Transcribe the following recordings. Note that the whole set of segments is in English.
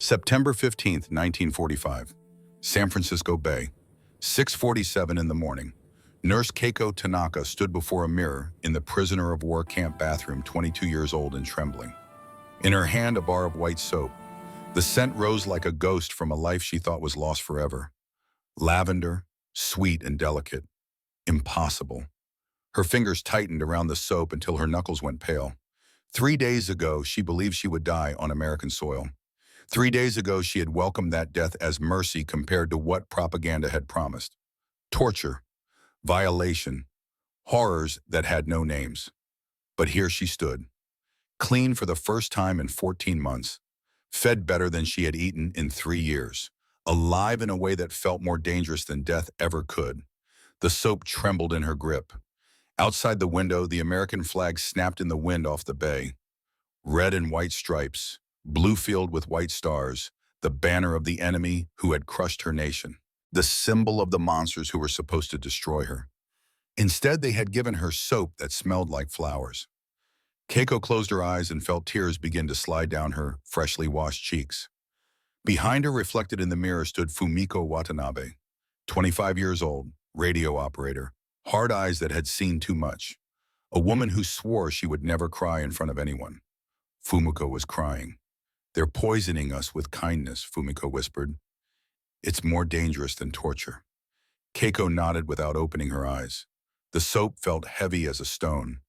September 15th, 1945. San Francisco Bay. 6:47 in the morning. Nurse Keiko Tanaka stood before a mirror in the prisoner of war camp bathroom, 22 years old and trembling. In her hand, a bar of white soap. The scent rose like a ghost from a life she thought was lost forever. Lavender, sweet and delicate. Impossible. Her fingers tightened around the soap until her knuckles went pale. 3 days ago, she believed she would die on American soil. 3 days ago, she had welcomed that death as mercy compared to what propaganda had promised. Torture, violation, horrors that had no names. But here she stood, clean for the first time in 14 months, fed better than she had eaten in 3 years, alive in a way that felt more dangerous than death ever could. The soap trembled in her grip. Outside the window, the American flag snapped in the wind off the bay. Red and white stripes, blue field with white stars, the banner of the enemy who had crushed her nation, the symbol of the monsters who were supposed to destroy her. Instead, they had given her soap that smelled like flowers. Keiko closed her eyes and felt tears begin to slide down her freshly washed cheeks. Behind her, reflected in the mirror, stood Fumiko Watanabe, 25 years old, radio operator, hard eyes that had seen too much. A woman who swore she would never cry in front of anyone. Fumiko was crying. "They're poisoning us with kindness," Fumiko whispered. "It's more dangerous than torture." Keiko nodded without opening her eyes. The soap felt heavy as a stone.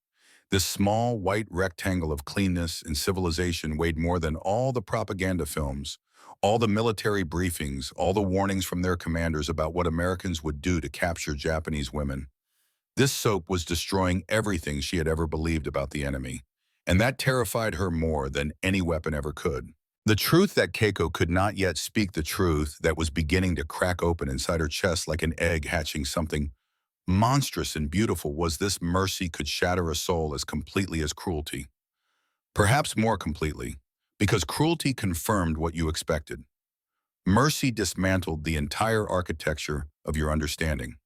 This small, white rectangle of cleanness and civilization weighed more than all the propaganda films, all the military briefings, all the warnings from their commanders about what Americans would do to capture Japanese women. This soap was destroying everything she had ever believed about the enemy, and that terrified her more than any weapon ever could. The truth that Keiko could not yet speak, the truth that was beginning to crack open inside her chest like an egg hatching something monstrous and beautiful, was this: mercy could shatter a soul as completely as cruelty. Perhaps more completely, because cruelty confirmed what you expected. Mercy dismantled the entire architecture of your understanding.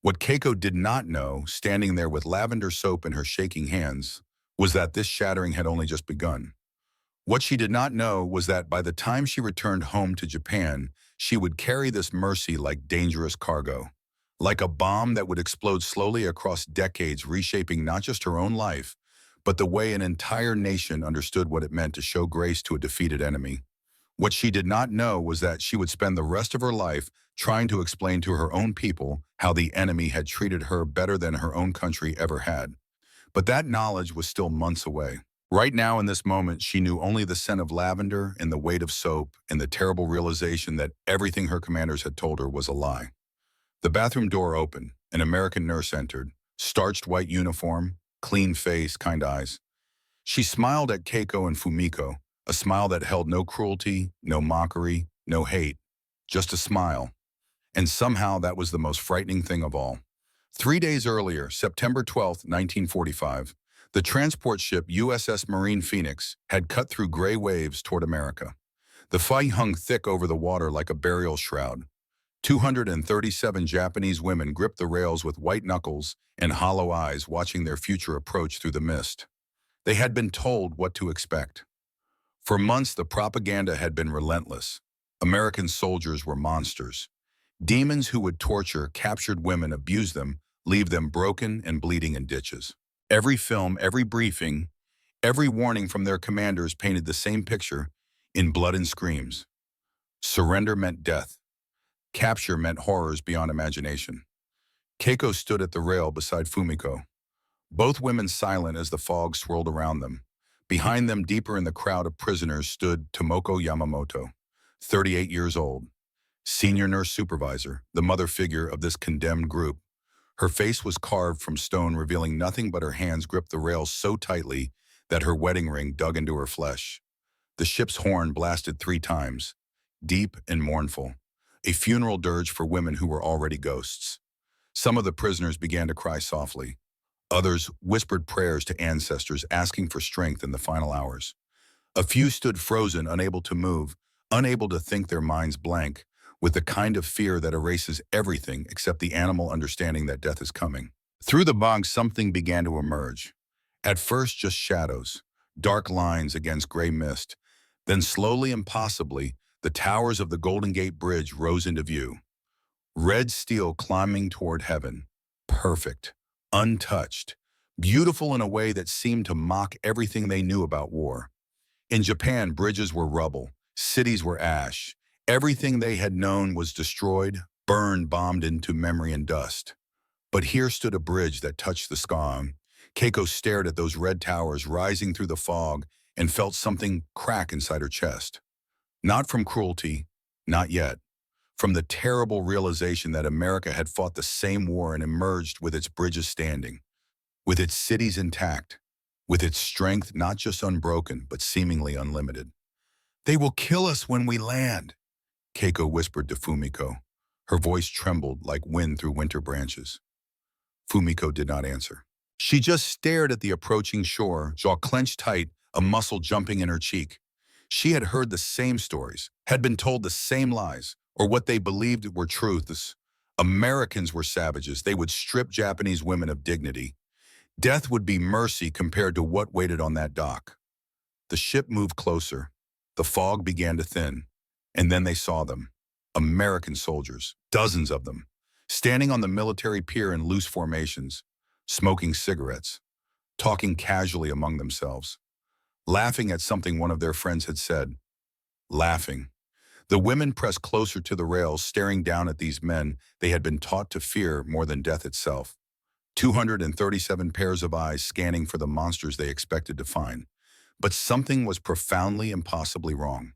What Keiko did not know, standing there with lavender soap in her shaking hands, was that this shattering had only just begun. What she did not know was that by the time she returned home to Japan, she would carry this mercy like dangerous cargo, like a bomb that would explode slowly across decades, reshaping not just her own life, but the way an entire nation understood what it meant to show grace to a defeated enemy. What she did not know was that she would spend the rest of her life trying to explain to her own people how the enemy had treated her better than her own country ever had. But that knowledge was still months away. Right now, in this moment, she knew only the scent of lavender and the weight of soap and the terrible realization that everything her commanders had told her was a lie. The bathroom door opened. An American nurse entered, starched white uniform, clean face, kind eyes. She smiled at Keiko and Fumiko, a smile that held no cruelty, no mockery, no hate, just a smile. And somehow that was the most frightening thing of all. 3 days earlier, September 12th, 1945, the transport ship USS Marine Phoenix had cut through gray waves toward America. The fog hung thick over the water like a burial shroud. 237 Japanese women gripped the rails with white knuckles and hollow eyes, watching their future approach through the mist. They had been told what to expect. For months, the propaganda had been relentless. American soldiers were monsters. Demons who would torture captured women, abuse them, leave them broken and bleeding in ditches. Every film, every briefing, every warning from their commanders painted the same picture in blood and screams. Surrender meant death. Capture meant horrors beyond imagination. Keiko stood at the rail beside Fumiko, both women silent as the fog swirled around them. Behind them, deeper in the crowd of prisoners, stood Tomoko Yamamoto, 38 years old, senior nurse supervisor, the mother figure of this condemned group. Her face was carved from stone, revealing nothing but her hands gripped the rails so tightly that her wedding ring dug into her flesh. The ship's horn blasted 3 times, deep and mournful, a funeral dirge for women who were already ghosts. Some of the prisoners began to cry softly. Others whispered prayers to ancestors, asking for strength in the final hours. A few stood frozen, unable to move, unable to think, their minds blank, with the kind of fear that erases everything except the animal understanding that death is coming. Through the bog, something began to emerge. At first, just shadows, dark lines against gray mist. Then slowly and possibly, The towers of the Golden Gate Bridge rose into view, red steel climbing toward heaven, perfect, untouched, beautiful in a way that seemed to mock everything they knew about war. In Japan, bridges were rubble, cities were ash. Everything they had known was destroyed, burned, bombed into memory and dust. But here stood a bridge that touched the sky. Keiko stared at those red towers rising through the fog and felt something crack inside her chest. Not from cruelty, not yet. From the terrible realization that America had fought the same war and emerged with its bridges standing, with its cities intact, with its strength not just unbroken, but seemingly unlimited. "They will kill us when we land," Keiko whispered to Fumiko. Her voice trembled like wind through winter branches. Fumiko did not answer. She just stared at the approaching shore, jaw clenched tight, a muscle jumping in her cheek. She had heard the same stories, had been told the same lies, or what they believed were truths. Americans were savages. They would strip Japanese women of dignity. Death would be mercy compared to what waited on that dock. The ship moved closer. The fog began to thin. And then they saw them. American soldiers, dozens of them, standing on the military pier in loose formations, smoking cigarettes, talking casually among themselves, laughing at something one of their friends had said. Laughing. The women pressed closer to the rails, staring down at these men they had been taught to fear more than death itself. 237 pairs of eyes scanning for the monsters they expected to find. But something was profoundly, impossibly wrong.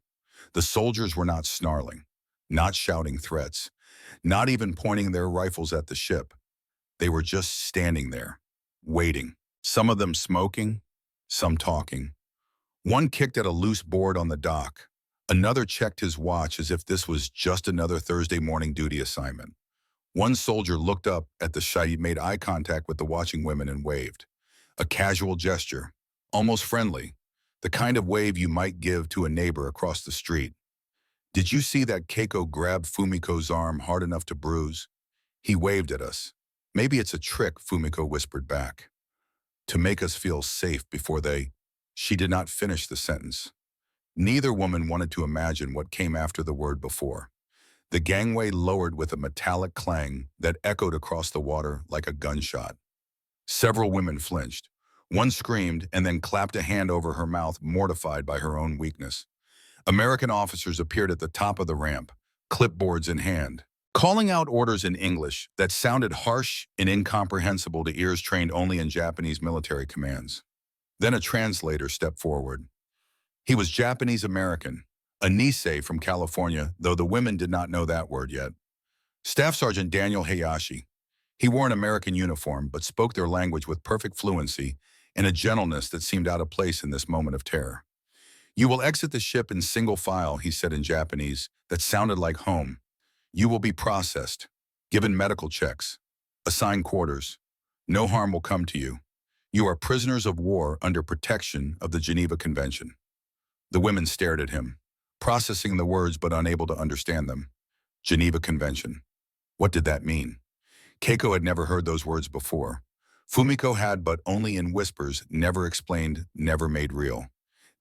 The soldiers were not snarling, not shouting threats, not even pointing their rifles at the ship. They were just standing there, waiting. Some of them smoking, some talking. One kicked at a loose board on the dock. Another checked his watch as if this was just another Thursday morning duty assignment. One soldier looked up at the ship, made eye contact with the watching women and waved. A casual gesture, almost friendly, the kind of wave you might give to a neighbor across the street. "Did you see that?" Keiko grabbed Fumiko's arm hard enough to bruise. "He waved at us." "Maybe it's a trick," Fumiko whispered back. "To make us feel safe before they—" She did not finish the sentence. Neither woman wanted to imagine what came after the word before. The gangway lowered with a metallic clang that echoed across the water like a gunshot. Several women flinched. One screamed and then clapped a hand over her mouth, mortified by her own weakness. American officers appeared at the top of the ramp, clipboards in hand, calling out orders in English that sounded harsh and incomprehensible to ears trained only in Japanese military commands. Then a translator stepped forward. He was Japanese-American, a Nisei from California, though the women did not know that word yet. Staff Sergeant Daniel Hayashi. He wore an American uniform, but spoke their language with perfect fluency and a gentleness that seemed out of place in this moment of terror. "You will exit the ship in single file," he said in Japanese that sounded like home. "You will be processed, given medical checks, assigned quarters. No harm will come to you. You are prisoners of war under protection of the Geneva Convention." The women stared at him, processing the words but unable to understand them. Geneva Convention. What did that mean? Keiko had never heard those words before. Fumiko had, but only in whispers, never explained, never made real.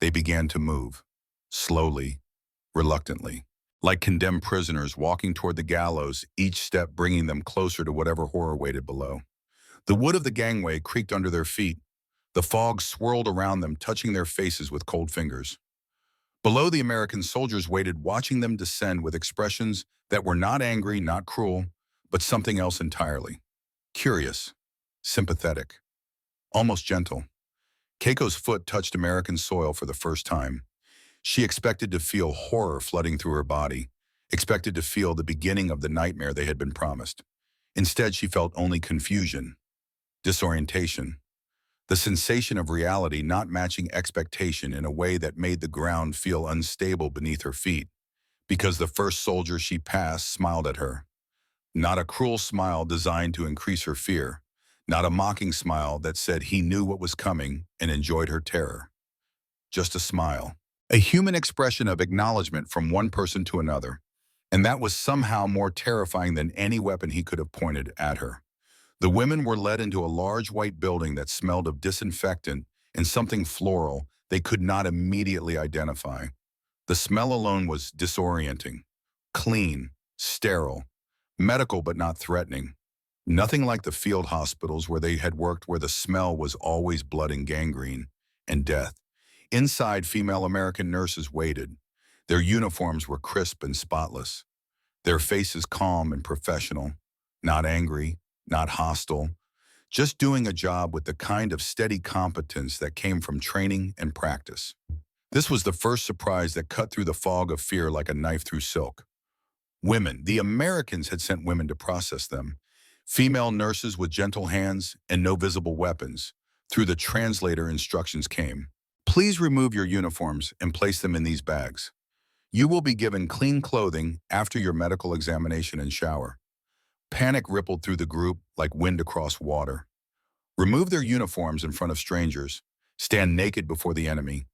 They began to move, slowly, reluctantly, like condemned prisoners walking toward the gallows, each step bringing them closer to whatever horror waited below. The wood of the gangway creaked under their feet. The fog swirled around them, touching their faces with cold fingers. Below, the American soldiers waited, watching them descend with expressions that were not angry, not cruel, but something else entirely. Curious, sympathetic, almost gentle. Keiko's foot touched American soil for the first time. She expected to feel horror flooding through her body, expected to feel the beginning of the nightmare they had been promised. Instead, she felt only confusion, disorientation, the sensation of reality not matching expectation in a way that made the ground feel unstable beneath her feet, because the first soldier she passed smiled at her. Not a cruel smile designed to increase her fear, not a mocking smile that said he knew what was coming and enjoyed her terror. Just a smile, a human expression of acknowledgement from one person to another, and that was somehow more terrifying than any weapon he could have pointed at her. The women were led into a large white building that smelled of disinfectant and something floral they could not immediately identify. The smell alone was disorienting. Clean, sterile, medical but not threatening. Nothing like the field hospitals where they had worked, where the smell was always blood and gangrene and death. Inside, female American nurses waited. Their uniforms were crisp and spotless, their faces calm and professional, not angry, not hostile, just doing a job with the kind of steady competence that came from training and practice. This was the first surprise that cut through the fog of fear like a knife through silk. Women. The Americans had sent women to process them. Female nurses with gentle hands and no visible weapons. Through the translator, instructions came. Please remove your uniforms and place them in these bags. You will be given clean clothing after your medical examination and shower. Panic rippled through the group like wind across water. Remove their uniforms in front of strangers. Stand naked before the enemy.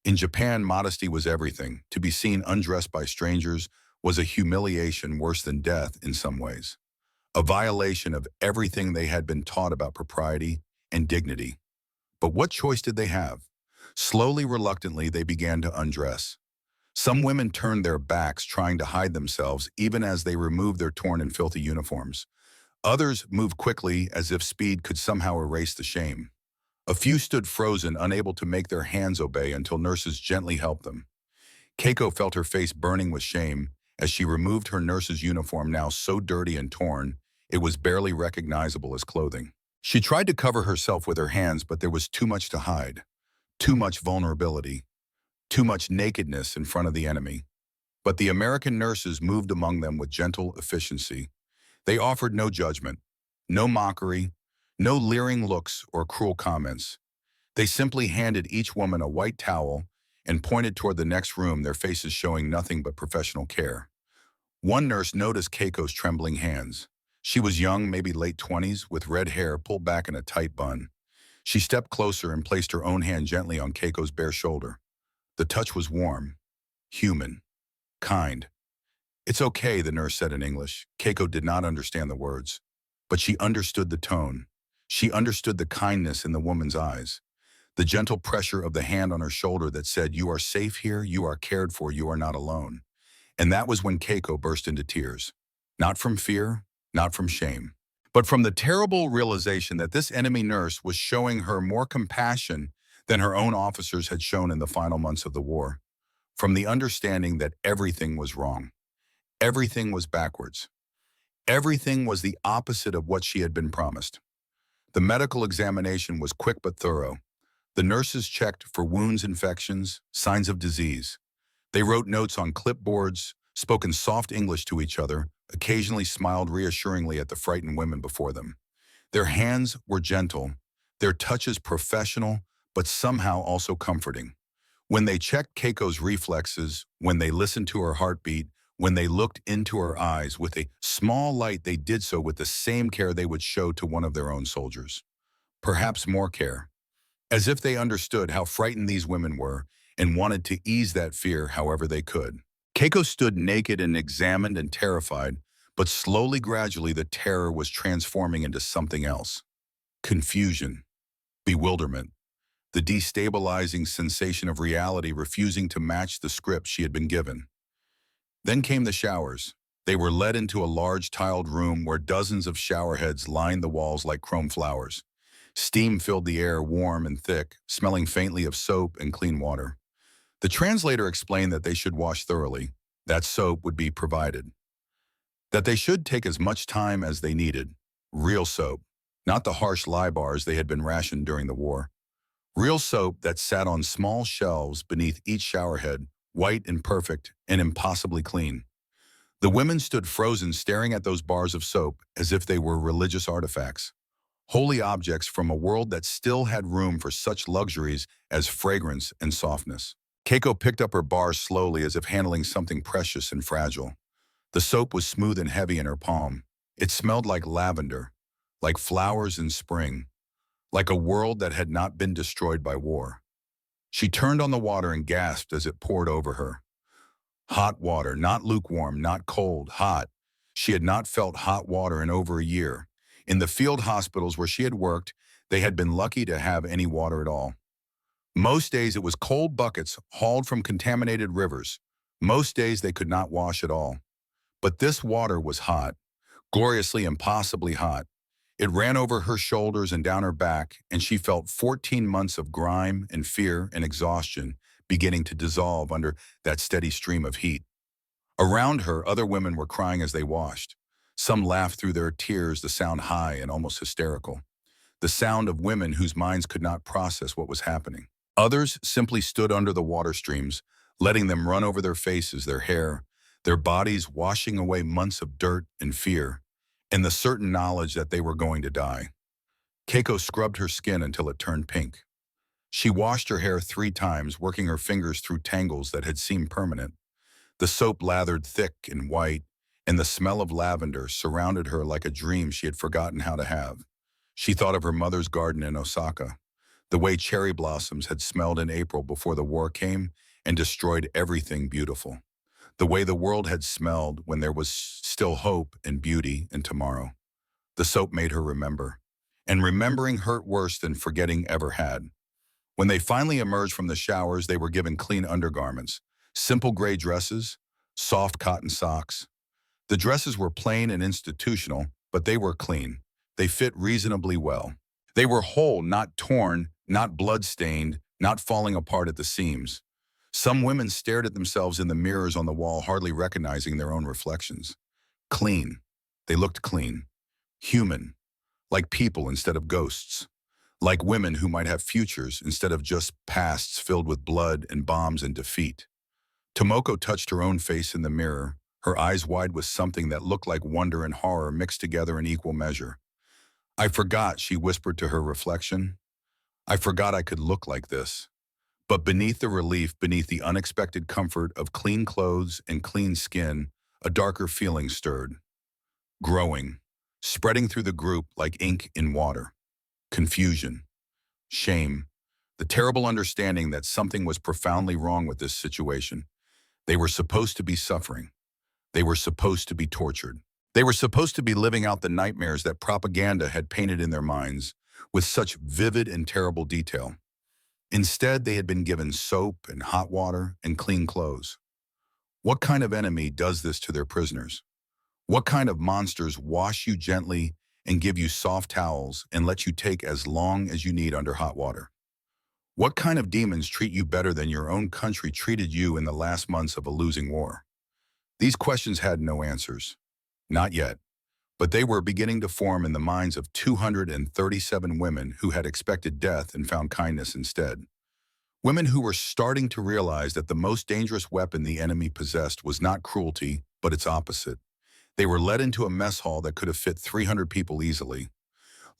In Japan, modesty was everything. To be seen undressed by strangers was a humiliation worse than death in some ways. A violation of everything they had been taught about propriety and dignity. But what choice did they have? Slowly, reluctantly, they began to undress. Some women turned their backs, trying to hide themselves, even as they removed their torn and filthy uniforms. Others moved quickly, as if speed could somehow erase the shame. A few stood frozen, unable to make their hands obey until nurses gently helped them. Keiko felt her face burning with shame as she removed her nurse's uniform, now so dirty and torn, it was barely recognizable as clothing. She tried to cover herself with her hands, but there was too much to hide. Too much vulnerability. Too much nakedness in front of the enemy. But the American nurses moved among them with gentle efficiency. They offered no judgment, no mockery, no leering looks or cruel comments. They simply handed each woman a white towel and pointed toward the next room, their faces showing nothing but professional care. One nurse noticed Keiko's trembling hands. She was young, maybe late 20s, with red hair pulled back in a tight bun. She stepped closer and placed her own hand gently on Keiko's bare shoulder. The touch was warm, human, kind. "It's okay," the nurse said in English. Keiko did not understand the words, but she understood the tone. She understood the kindness in the woman's eyes, the gentle pressure of the hand on her shoulder that said, "You are safe here, you are cared for, you are not alone." And that was when Keiko burst into tears. Not from fear, not from shame, but from the terrible realization that this enemy nurse was showing her more compassion than her own officers had shown in the final months of the war. From the understanding that everything was wrong. Everything was backwards. Everything was the opposite of what she had been promised. The medical examination was quick but thorough. The nurses checked for wounds, infections, signs of disease. They wrote notes on clipboards, spoke in soft English to each other, occasionally smiled reassuringly at the frightened women before them. Their hands were gentle, their touches professional, but somehow also comforting. When they checked Keiko's reflexes, when they listened to her heartbeat, when they looked into her eyes with a small light, they did so with the same care they would show to one of their own soldiers. Perhaps more care. As if they understood how frightened these women were and wanted to ease that fear however they could. Keiko stood naked and examined and terrified, but slowly, gradually, the terror was transforming into something else. Confusion, bewilderment, the destabilizing sensation of reality refusing to match the script she had been given. Then came the showers. They were led into a large tiled room where dozens of shower heads lined the walls like chrome flowers. Steam filled the air, warm and thick, smelling faintly of soap and clean water. The translator explained that they should wash thoroughly, that soap would be provided, that they should take as much time as they needed. Real soap, not the harsh lye bars they had been rationed during the war. Real soap that sat on small shelves beneath each showerhead, white and perfect and impossibly clean. The women stood frozen, staring at those bars of soap as if they were religious artifacts, holy objects from a world that still had room for such luxuries as fragrance and softness. Keiko picked up her bars slowly, as if handling something precious and fragile. The soap was smooth and heavy in her palm. It smelled like lavender, like flowers in spring, like a world that had not been destroyed by war. She turned on the water and gasped as it poured over her. Hot water, not lukewarm, not cold, hot. She had not felt hot water in over a year. In the field hospitals where she had worked, they had been lucky to have any water at all. Most days it was cold buckets hauled from contaminated rivers, Most days they could not wash at all. But this water was hot, gloriously impossibly hot. It ran over her shoulders and down her back, and she felt 14 months of grime and fear and exhaustion beginning to dissolve under that steady stream of heat. Around her, other women were crying as they washed. Some laughed through their tears, the sound high and almost hysterical. The sound of women whose minds could not process what was happening. Others simply stood under the water streams, letting them run over their faces, their hair, their bodies washing away months of dirt and fear, and the certain knowledge that they were going to die. Keiko scrubbed her skin until it turned pink. She washed her hair 3 times, working her fingers through tangles that had seemed permanent. The soap lathered thick and white, and the smell of lavender surrounded her like a dream she had forgotten how to have. She thought of her mother's garden in Osaka, the way cherry blossoms had smelled in April before the war came and destroyed everything beautiful. The way the world had smelled when there was still hope and beauty and tomorrow. The soap made her remember. And remembering hurt worse than forgetting ever had. When they finally emerged from the showers, they were given clean undergarments, simple gray dresses, soft cotton socks. The dresses were plain and institutional, but they were clean. They fit reasonably well. They were whole, not torn, not blood-stained, not falling apart at the seams. Some women stared at themselves in the mirrors on the wall, hardly recognizing their own reflections. Clean. They looked clean. Human. Like people instead of ghosts. Like women who might have futures instead of just pasts filled with blood and bombs and defeat. Tomoko touched her own face in the mirror, her eyes wide with something that looked like wonder and horror mixed together in equal measure. I forgot, she whispered to her reflection. I forgot I could look like this. But beneath the relief, beneath the unexpected comfort of clean clothes and clean skin, a darker feeling stirred. Growing, spreading through the group like ink in water. Confusion. Shame. The terrible understanding that something was profoundly wrong with this situation. They were supposed to be suffering. They were supposed to be tortured. They were supposed to be living out the nightmares that propaganda had painted in their minds with such vivid and terrible detail. Instead, they had been given soap and hot water and clean clothes. What kind of enemy does this to their prisoners? What kind of monsters wash you gently and give you soft towels and let you take as long as you need under hot water? What kind of demons treat you better than your own country treated you in the last months of a losing war? These questions had no answers. Not yet. But they were beginning to form in the minds of 237 women who had expected death and found kindness instead. Women who were starting to realize that the most dangerous weapon the enemy possessed was not cruelty, but its opposite. They were led into a mess hall that could have fit 300 people easily.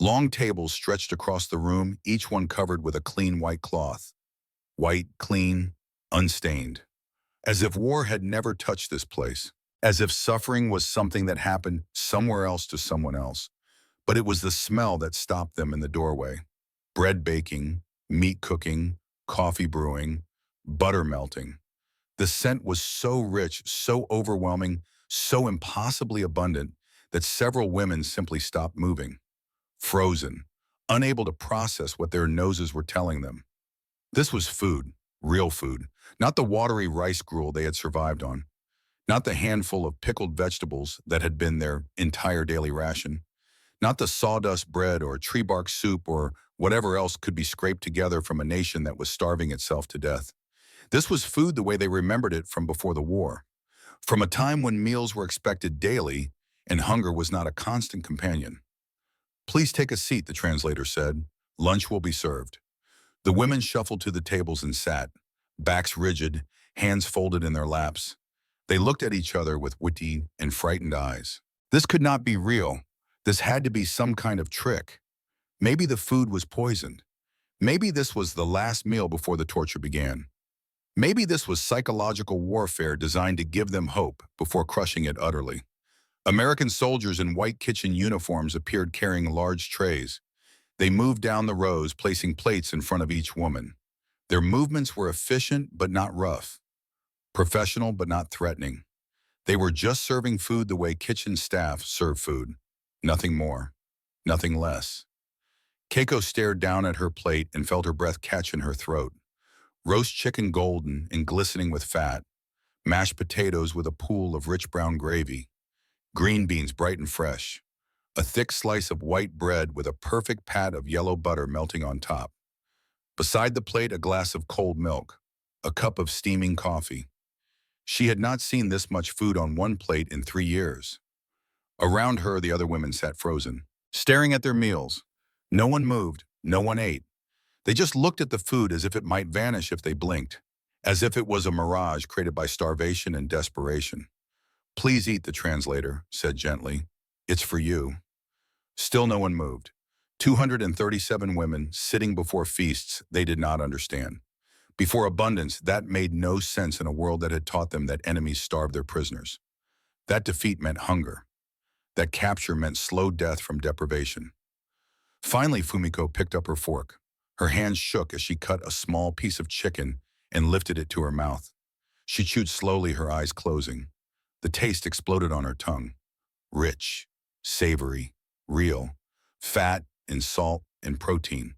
Long tables stretched across the room, each one covered with a clean white cloth. White, clean, unstained. As if war had never touched this place. As if suffering was something that happened somewhere else to someone else. But it was the smell that stopped them in the doorway. Bread baking, meat cooking, coffee brewing, butter melting. The scent was so rich, so overwhelming, so impossibly abundant that several women simply stopped moving. Frozen, unable to process what their noses were telling them. This was food, real food, not the watery rice gruel they had survived on. Not the handful of pickled vegetables that had been their entire daily ration. Not the sawdust bread or tree bark soup or whatever else could be scraped together from a nation that was starving itself to death. This was food the way they remembered it from before the war. From a time when meals were expected daily and hunger was not a constant companion. Please take a seat, the translator said. Lunch will be served. The women shuffled to the tables and sat, backs rigid, hands folded in their laps. They looked at each other with witty and frightened eyes. This could not be real. This had to be some kind of trick. Maybe the food was poisoned. Maybe this was the last meal before the torture began. Maybe this was psychological warfare designed to give them hope before crushing it utterly. American soldiers in white kitchen uniforms appeared carrying large trays. They moved down the rows, placing plates in front of each woman. Their movements were efficient but not rough. Professional but not threatening. They were just serving food the way kitchen staff serve food. Nothing more. Nothing less. Keiko stared down at her plate and felt her breath catch in her throat. Roast chicken golden and glistening with fat. mashed potatoes with a pool of rich brown gravy, green beans bright and fresh, a thick slice of white bread with a perfect pat of yellow butter melting on top. Beside the plate, a glass of cold milk, a cup of steaming coffee. She had not seen this much food on one plate in 3 years. Around her, the other women sat frozen, staring at their meals. No one moved, no one ate. They just looked at the food as if it might vanish if they blinked, as if it was a mirage created by starvation and desperation. "Please eat," the translator said gently. "It's for you." Still no one moved. 237 women sitting before feasts they did not understand. Before abundance that made no sense in a world that had taught them that enemies starved their prisoners. That defeat meant hunger. That capture meant slow death from deprivation. Finally, Fumiko picked up her fork. Her hands shook as she cut a small piece of chicken and lifted it to her mouth. She chewed slowly, her eyes closing. The taste exploded on her tongue. Rich, savory, real, fat and salt and protein.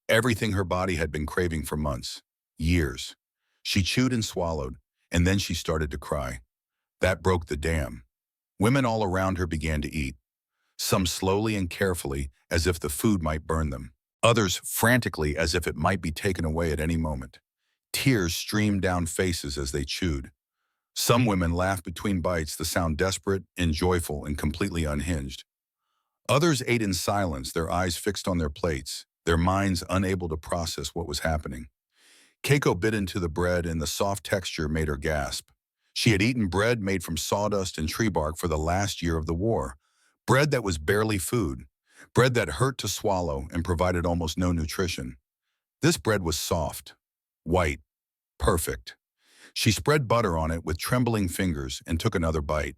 Everything her body had been craving for months, years. She chewed and swallowed, and then she started to cry. That broke the dam. Women all around her began to eat, some slowly and carefully as if the food might burn them, others frantically as if it might be taken away at any moment. Tears streamed down faces as they chewed. Some women laughed between bites, the sound desperate and joyful and completely unhinged. Others ate in silence, their eyes fixed on their plates, their minds unable to process what was happening. Keiko bit into the bread and the soft texture made her gasp. She had eaten bread made from sawdust and tree bark for the last year of the war. Bread that was barely food. Bread that hurt to swallow and provided almost no nutrition. This bread was soft, white, perfect. She spread butter on it with trembling fingers and took another bite.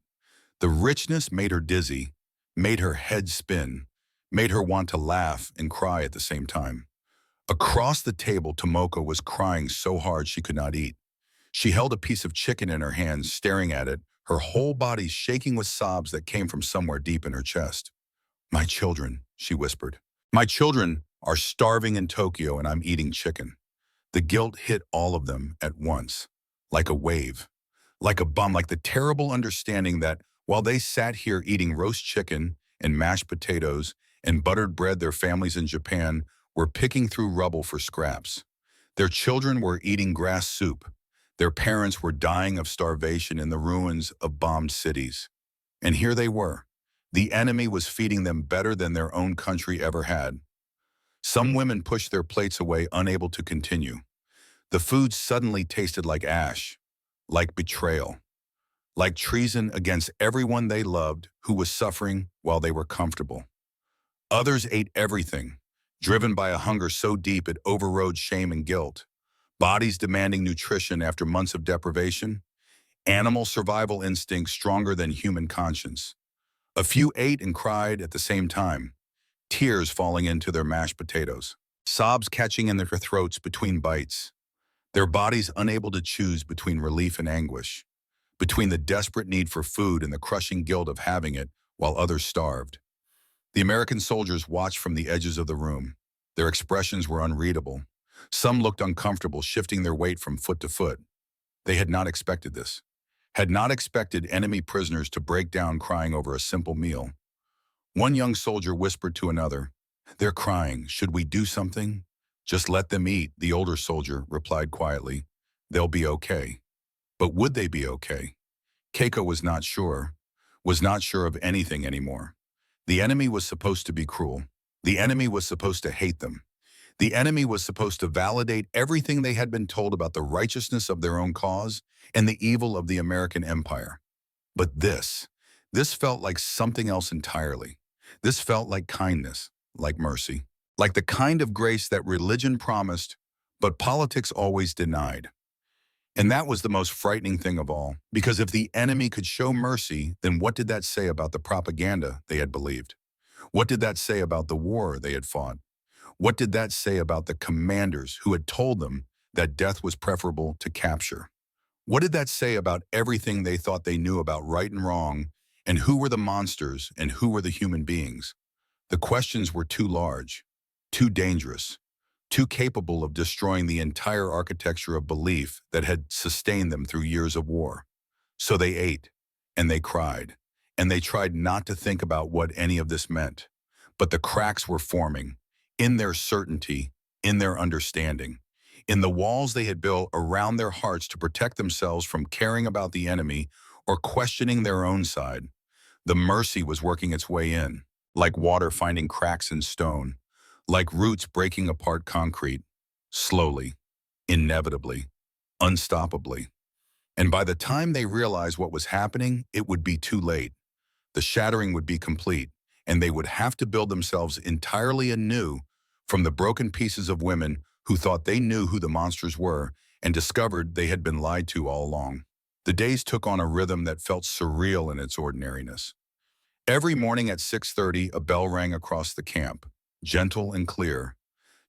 The richness made her dizzy, made her head spin, made her want to laugh and cry at the same time. Across the table, Tomoko was crying so hard she could not eat. She held a piece of chicken in her hands, staring at it, her whole body shaking with sobs that came from somewhere deep in her chest. "My children," she whispered. "My children are starving in Tokyo and I'm eating chicken." The guilt hit all of them at once, like a wave, like a bomb, like the terrible understanding that while they sat here eating roast chicken and mashed potatoes and buttered bread, their families in Japan were picking through rubble for scraps. Their children were eating grass soup. Their parents were dying of starvation in the ruins of bombed cities. And here they were. The enemy was feeding them better than their own country ever had. Some women pushed their plates away, unable to continue. The food suddenly tasted like ash, like betrayal, like treason against everyone they loved who was suffering while they were comfortable. Others ate everything, driven by a hunger so deep it overrode shame and guilt. Bodies demanding nutrition after months of deprivation, animal survival instincts stronger than human conscience. A few ate and cried at the same time, tears falling into their mashed potatoes, sobs catching in their throats between bites, their bodies unable to choose between relief and anguish, between the desperate need for food and the crushing guilt of having it while others starved. The American soldiers watched from the edges of the room. Their expressions were unreadable. Some looked uncomfortable, shifting their weight from foot to foot. They had not expected this, had not expected enemy prisoners to break down crying over a simple meal. One young soldier whispered to another, "They're crying. Should we do something?" "Just let them eat," the older soldier replied quietly. "They'll be okay." But would they be okay? Keiko was not sure of anything anymore. The enemy was supposed to be cruel. The enemy was supposed to hate them. The enemy was supposed to validate everything they had been told about the righteousness of their own cause and the evil of the American empire. But this felt like something else entirely. This felt like kindness, like mercy, like the kind of grace that religion promised, but politics always denied. And that was the most frightening thing of all, because if the enemy could show mercy, then what did that say about the propaganda they had believed? What did that say about the war they had fought? What did that say about the commanders who had told them that death was preferable to capture? What did that say about everything they thought they knew about right and wrong, and who were the monsters and who were the human beings? The questions were too large, too dangerous, too capable of destroying the entire architecture of belief that had sustained them through years of war. So they ate, and they cried, and they tried not to think about what any of this meant. But the cracks were forming, in their certainty, in their understanding, in the walls they had built around their hearts to protect themselves from caring about the enemy or questioning their own side. The mercy was working its way in, like water finding cracks in stone, like roots breaking apart concrete, slowly, inevitably, unstoppably. And by the time they realized what was happening, it would be too late. The shattering would be complete, and they would have to build themselves entirely anew from the broken pieces of women who thought they knew who the monsters were and discovered they had been lied to all along. The days took on a rhythm that felt surreal in its ordinariness. Every morning at 6:30, a bell rang across the camp, gentle and clear,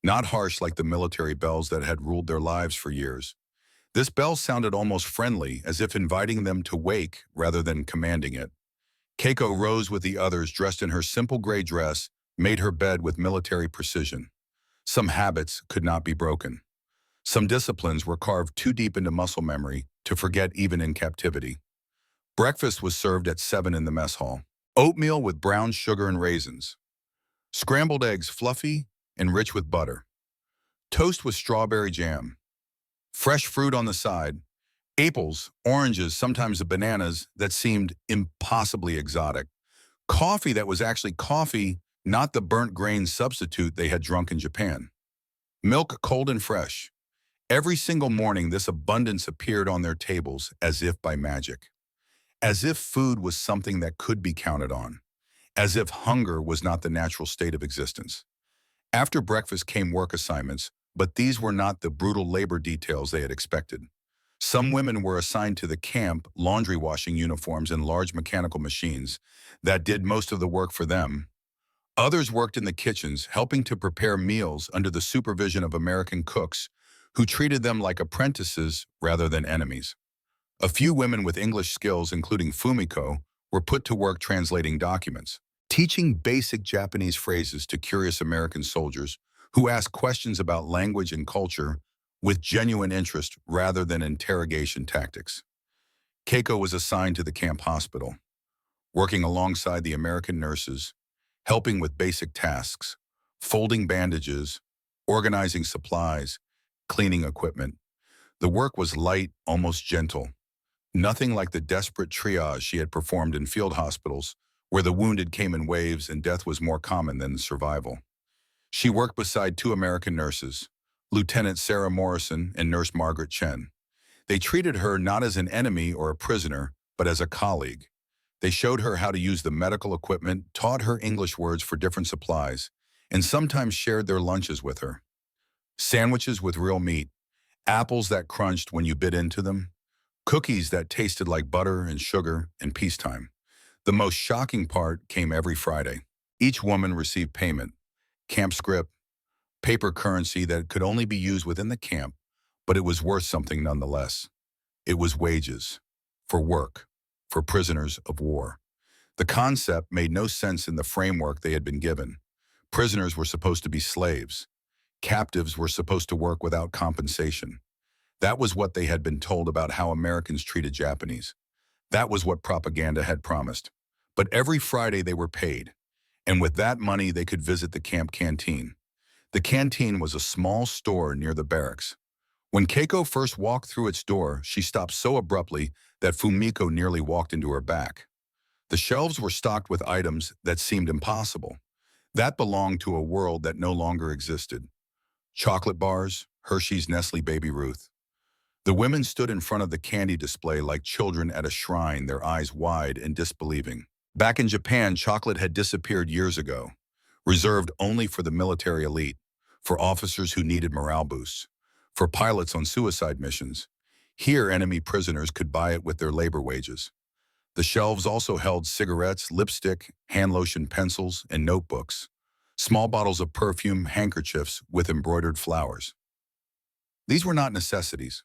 not harsh like the military bells that had ruled their lives for years. This bell sounded almost friendly, as if inviting them to wake rather than commanding it. Keiko rose with the others, dressed in her simple gray dress, made her bed with military precision. Some habits could not be broken. Some disciplines were carved too deep into muscle memory to forget even in captivity. Breakfast was served at 7 in the mess hall. Oatmeal with brown sugar and raisins. Scrambled eggs fluffy and rich with butter. Toast with strawberry jam. Fresh fruit on the side. Apples, oranges, sometimes the bananas that seemed impossibly exotic. Coffee that was actually coffee, not the burnt grain substitute they had drunk in Japan. Milk cold and fresh. Every single morning this abundance appeared on their tables as if by magic. As if food was something that could be counted on. As if hunger was not the natural state of existence. After breakfast came work assignments, but these were not the brutal labor details they had expected. Some women were assigned to the camp laundry washing uniforms and large mechanical machines that did most of the work for them. Others worked in the kitchens, helping to prepare meals under the supervision of American cooks who treated them like apprentices rather than enemies. A few women with English skills, including Fumiko, were put to work translating documents, teaching basic Japanese phrases to curious American soldiers who asked questions about language and culture with genuine interest rather than interrogation tactics. Keiko was assigned to the camp hospital, working alongside the American nurses, helping with basic tasks, folding bandages, organizing supplies, cleaning equipment. The work was light, almost gentle. Nothing like the desperate triage she had performed in field hospitals, where the wounded came in waves and death was more common than survival. She worked beside two American nurses, Lieutenant Sarah Morrison and Nurse Margaret Chen. They treated her not as an enemy or a prisoner, but as a colleague. They showed her how to use the medical equipment, taught her English words for different supplies, and sometimes shared their lunches with her. Sandwiches with real meat, apples that crunched when you bit into them, cookies that tasted like butter and sugar and peacetime. The most shocking part came every Friday. Each woman received payment, camp script, paper currency that could only be used within the camp, but it was worth something nonetheless. It was wages, for work, for prisoners of war. The concept made no sense in the framework they had been given. Prisoners were supposed to be slaves. Captives were supposed to work without compensation. That was what they had been told about how Americans treated Japanese. That was what propaganda had promised. But every Friday they were paid, and with that money they could visit the camp canteen. The canteen was a small store near the barracks. When Keiko first walked through its door, she stopped so abruptly that Fumiko nearly walked into her back. The shelves were stocked with items that seemed impossible. That belonged to a world that no longer existed. Chocolate bars, Hershey's Nestle Baby Ruth. The women stood in front of the candy display like children at a shrine, their eyes wide and disbelieving. Back in Japan, chocolate had disappeared years ago, reserved only for the military elite, for officers who needed morale boosts, for pilots on suicide missions. Here, enemy prisoners could buy it with their labor wages. The shelves also held cigarettes, lipstick, hand lotion, pencils, and notebooks, small bottles of perfume, handkerchiefs with embroidered flowers. These were not necessities.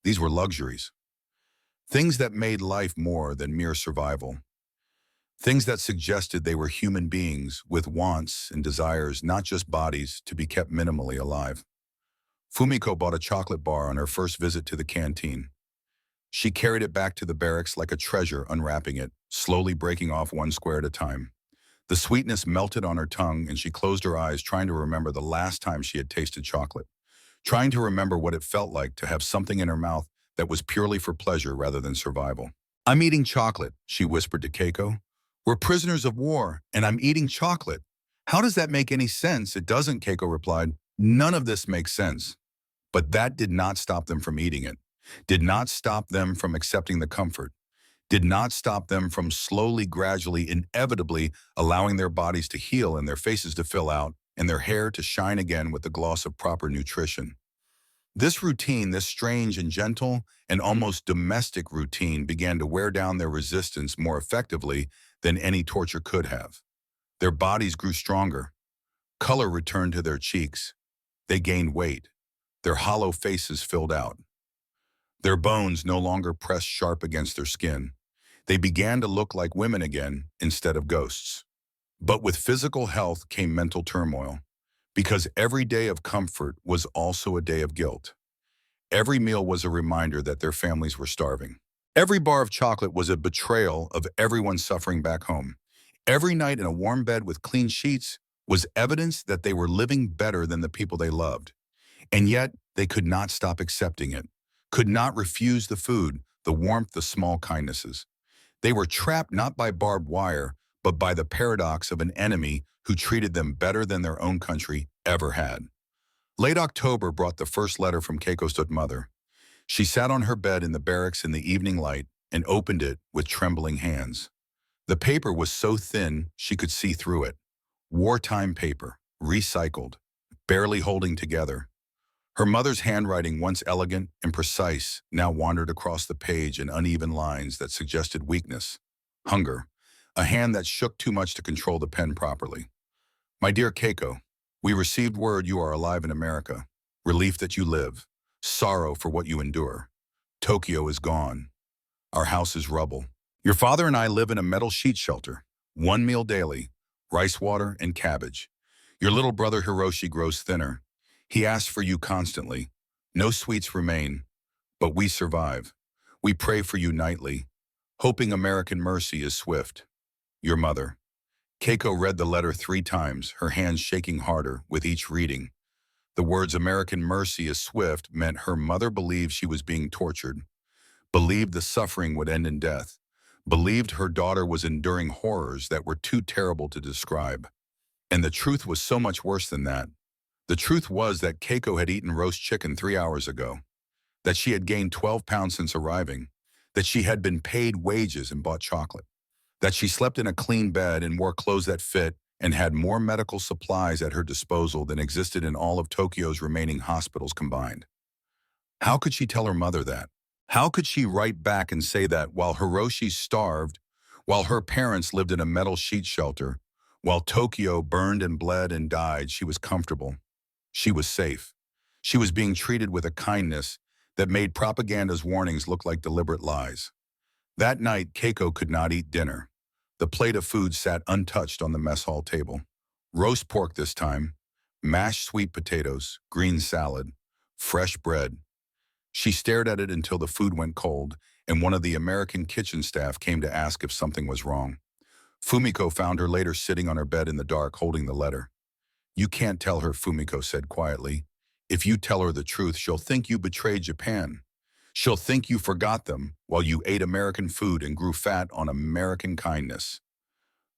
These were luxuries. Things that made life more than mere survival. Things that suggested they were human beings with wants and desires, not just bodies to be kept minimally alive. Fumiko bought a chocolate bar on her first visit to the canteen. She carried it back to the barracks like a treasure, unwrapping it, slowly breaking off one square at a time. The sweetness melted on her tongue, and she closed her eyes, trying to remember the last time she had tasted chocolate, trying to remember what it felt like to have something in her mouth that was purely for pleasure rather than survival. "I'm eating chocolate," she whispered to Keiko. "We're prisoners of war, and I'm eating chocolate. How does that make any sense?" "It doesn't," Keiko replied. "None of this makes sense." But that did not stop them from eating it, did not stop them from accepting the comfort, did not stop them from slowly, gradually, inevitably allowing their bodies to heal and their faces to fill out and their hair to shine again with the gloss of proper nutrition. This routine, this strange and gentle and almost domestic routine, began to wear down their resistance more effectively than any torture could have. Their bodies grew stronger. Color returned to their cheeks. They gained weight. Their hollow faces filled out. Their bones no longer pressed sharp against their skin. They began to look like women again instead of ghosts. But with physical health came mental turmoil, because every day of comfort was also a day of guilt. Every meal was a reminder that their families were starving. Every bar of chocolate was a betrayal of everyone suffering back home. Every night in a warm bed with clean sheets was evidence that they were living better than the people they loved. And yet, they could not stop accepting it, could not refuse the food, the warmth, the small kindnesses. They were trapped not by barbed wire, but by the paradox of an enemy who treated them better than their own country ever had. Late October brought the first letter from Keiko's mother. She sat on her bed in the barracks in the evening light and opened it with trembling hands. The paper was so thin she could see through it. Wartime paper, recycled, barely holding together. Her mother's handwriting, once elegant and precise, now wandered across the page in uneven lines that suggested weakness, hunger, a hand that shook too much to control the pen properly. "My dear Keiko, we received word you are alive in America. Relief that you live. Sorrow for what you endure. Tokyo is gone. Our house is rubble. Your father and I live in a metal sheet shelter. One meal daily, rice water and cabbage. Your little brother Hiroshi grows thinner. He asks for you constantly. No sweets remain, but we survive. We pray for you nightly, hoping American mercy is swift. Your mother." Keiko read the letter 3 times, her hands shaking harder with each reading. The words "American mercy is swift" meant her mother believed she was being tortured, believed the suffering would end in death, believed her daughter was enduring horrors that were too terrible to describe. And the truth was so much worse than that. The truth was that Keiko had eaten roast chicken 3 hours ago, that she had gained 12 pounds since arriving, that she had been paid wages and bought chocolate, that she slept in a clean bed and wore clothes that fit and had more medical supplies at her disposal than existed in all of Tokyo's remaining hospitals combined. How could she tell her mother that? How could she write back and say that while Hiroshi starved, while her parents lived in a metal sheet shelter, while Tokyo burned and bled and died, she was comfortable? She was safe. She was being treated with a kindness that made propaganda's warnings look like deliberate lies. That night, Keiko could not eat dinner. The plate of food sat untouched on the mess hall table. Roast pork this time, mashed sweet potatoes, green salad, fresh bread. She stared at it until the food went cold, and one of the American kitchen staff came to ask if something was wrong. Fumiko found her later sitting on her bed in the dark holding the letter. "You can't tell her," Fumiko said quietly. "If you tell her the truth, she'll think you betrayed Japan. She'll think you forgot them while you ate American food and grew fat on American kindness."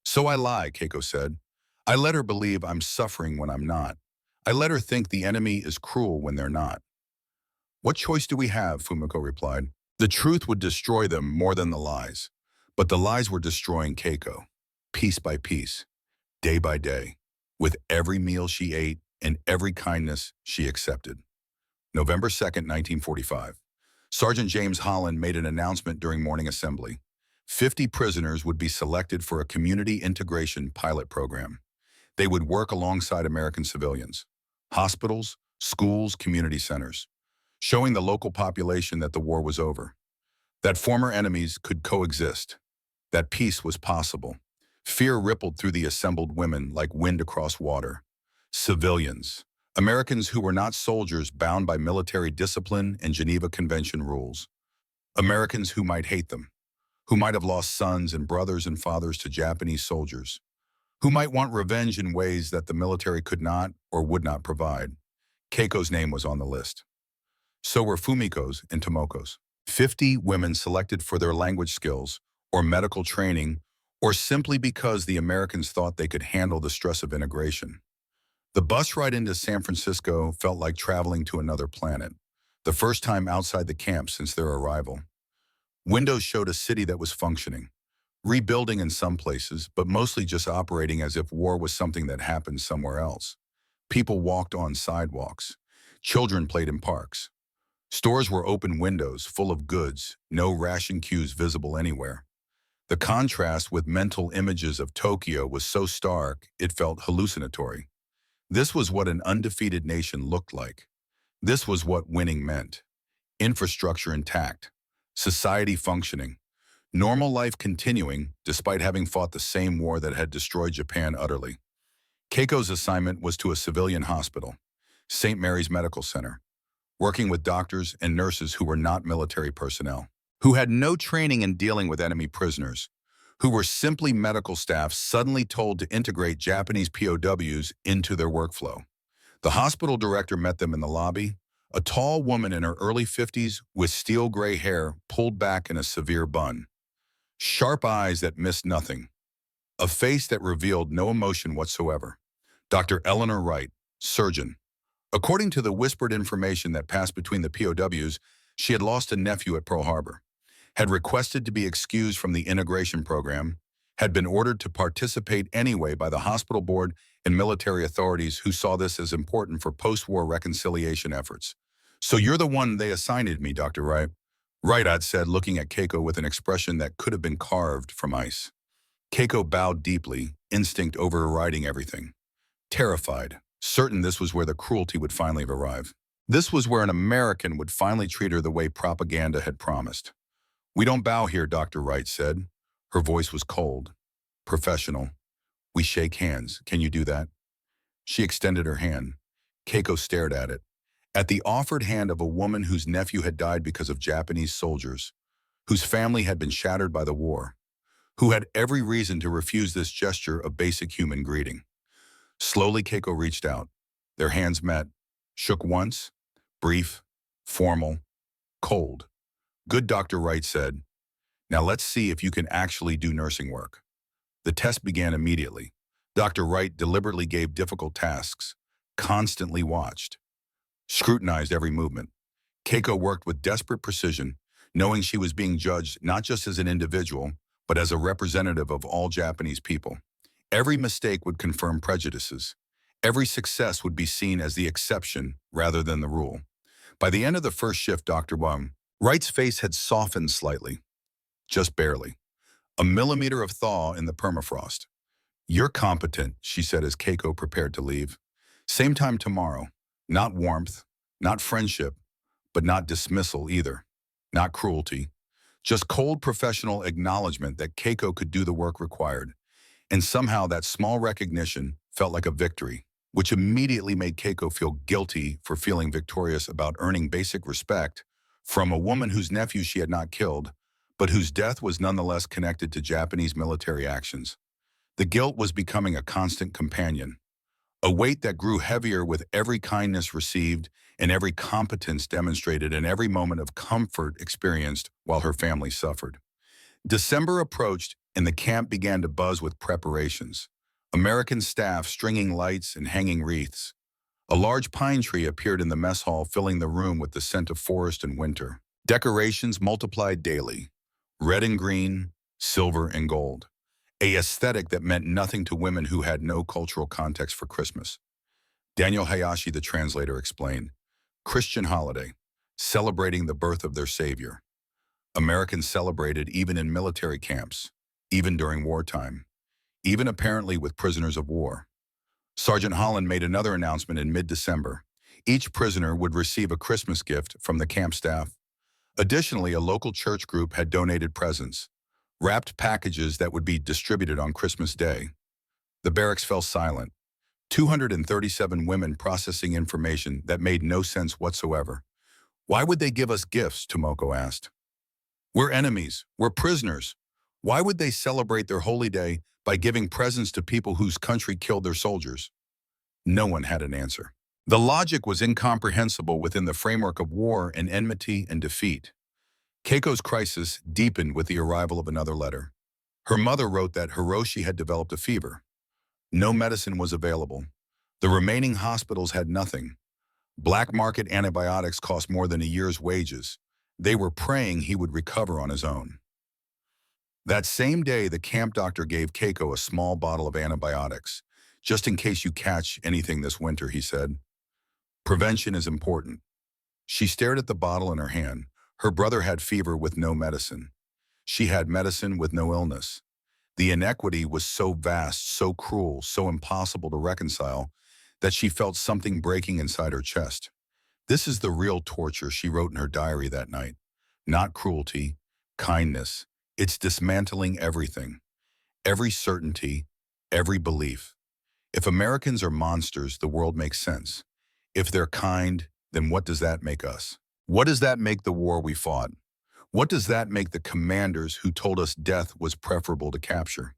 "So I lie," Keiko said. "I let her believe I'm suffering when I'm not. I let her think the enemy is cruel when they're not." "What choice do we have?" Fumiko replied. The truth would destroy them more than the lies. But the lies were destroying Keiko, piece by piece, day by day, with every meal she ate and every kindness she accepted. November 2nd, 1945. Sergeant James Holland made an announcement during morning assembly. 50 prisoners would be selected for a community integration pilot program. They would work alongside American civilians, hospitals, schools, community centers, showing the local population that the war was over, that former enemies could coexist, that peace was possible. Fear rippled through the assembled women like wind across water. Civilians. Americans who were not soldiers bound by military discipline and Geneva Convention rules. Americans who might hate them, who might have lost sons and brothers and fathers to Japanese soldiers, who might want revenge in ways that the military could not or would not provide. Keiko's name was on the list. So were Fumiko's and Tomoko's. 50 women selected for their language skills, or medical training, or simply because the Americans thought they could handle the stress of integration. The bus ride into San Francisco felt like traveling to another planet, the first time outside the camp since their arrival. Windows showed a city that was functioning, rebuilding in some places, but mostly just operating as if war was something that happened somewhere else. People walked on sidewalks. Children played in parks. Stores were open windows, full of goods, no ration queues visible anywhere. The contrast with mental images of Tokyo was so stark, it felt hallucinatory. This was what an undefeated nation looked like. This was what winning meant. Infrastructure intact, society functioning, normal life continuing despite having fought the same war that had destroyed Japan utterly. Keiko's assignment was to a civilian hospital, St. Mary's Medical Center, working with doctors and nurses who were not military personnel, who had no training in dealing with enemy prisoners, who were simply medical staff suddenly told to integrate Japanese POWs into their workflow. The hospital director met them in the lobby, a tall woman in her early 50s with steel gray hair pulled back in a severe bun, sharp eyes that missed nothing, a face that revealed no emotion whatsoever. Dr. Eleanor Wright, surgeon. According to the whispered information that passed between the POWs, she had lost a nephew at Pearl Harbor, had requested to be excused from the integration program, had been ordered to participate anyway by the hospital board and military authorities who saw this as important for post-war reconciliation efforts. "So you're the one they assigned me, Dr. Wright." "Right," I'd said, looking at Keiko with an expression that could have been carved from ice. Keiko bowed deeply, instinct overriding everything. Terrified, certain this was where the cruelty would finally arrive. This was where an American would finally treat her the way propaganda had promised. "We don't bow here," Dr. Wright said. Her voice was cold, professional. "We shake hands. Can you do that?" She extended her hand. Keiko stared at it. At the offered hand of a woman whose nephew had died because of Japanese soldiers, whose family had been shattered by the war, who had every reason to refuse this gesture of basic human greeting. Slowly, Keiko reached out. Their hands met, shook once, brief, formal, cold. "Good," Dr. Wright said. "Now let's see if you can actually do nursing work." The test began immediately. Dr. Wright deliberately gave difficult tasks, constantly watched, scrutinized every movement. Keiko worked with desperate precision, knowing she was being judged not just as an individual, but as a representative of all Japanese people. Every mistake would confirm prejudices. Every success would be seen as the exception rather than the rule. By the end of the first shift, Dr. Wright's face had softened slightly, just barely. A millimeter of thaw in the permafrost. "You're competent," she said as Keiko prepared to leave. "Same time tomorrow. Not warmth, not friendship, but not dismissal either. Not cruelty. Just cold professional acknowledgement that Keiko could do the work required. And somehow that small recognition felt like a victory, which immediately made Keiko feel guilty for feeling victorious about earning basic respect from a woman whose nephew she had not killed, but whose death was nonetheless connected to Japanese military actions. The guilt was becoming a constant companion, a weight that grew heavier with every kindness received and every competence demonstrated and every moment of comfort experienced while her family suffered. December approached and the camp began to buzz with preparations. American staff stringing lights and hanging wreaths. A large pine tree appeared in the mess hall, filling the room with the scent of forest and winter. Decorations multiplied daily. Red and green, silver and gold. A aesthetic that meant nothing to women who had no cultural context for Christmas. Daniel Hayashi, the translator, explained, "Christian holiday, celebrating the birth of their Savior. Americans celebrated even in military camps, even during wartime, even apparently with prisoners of war." Sergeant Holland made another announcement in mid-December. Each prisoner would receive a Christmas gift from the camp staff. Additionally, a local church group had donated presents, wrapped packages that would be distributed on Christmas Day. The barracks fell silent. 237 women processing information that made no sense whatsoever. Why would they give us gifts? Tomoko asked. We're enemies. We're prisoners. Why would they celebrate their holy day by giving presents to people whose country killed their soldiers? No one had an answer. The logic was incomprehensible within the framework of war and enmity and defeat. Keiko's crisis deepened with the arrival of another letter. Her mother wrote that Hiroshi had developed a fever. No medicine was available. The remaining hospitals had nothing. Black market antibiotics cost more than a year's wages. They were praying he would recover on his own. That same day, the camp doctor gave Keiko a small bottle of antibiotics. Just in case you catch anything this winter, he said. Prevention is important. She stared at the bottle in her hand. Her brother had fever with no medicine. She had medicine with no illness. The inequity was so vast, so cruel, so impossible to reconcile that she felt something breaking inside her chest. This is the real torture, she wrote in her diary that night. Not cruelty, kindness. It's dismantling everything. Every certainty, every belief. If Americans are monsters, the world makes sense. If they're kind, then what does that make us? What does that make the war we fought? What does that make the commanders who told us death was preferable to capture?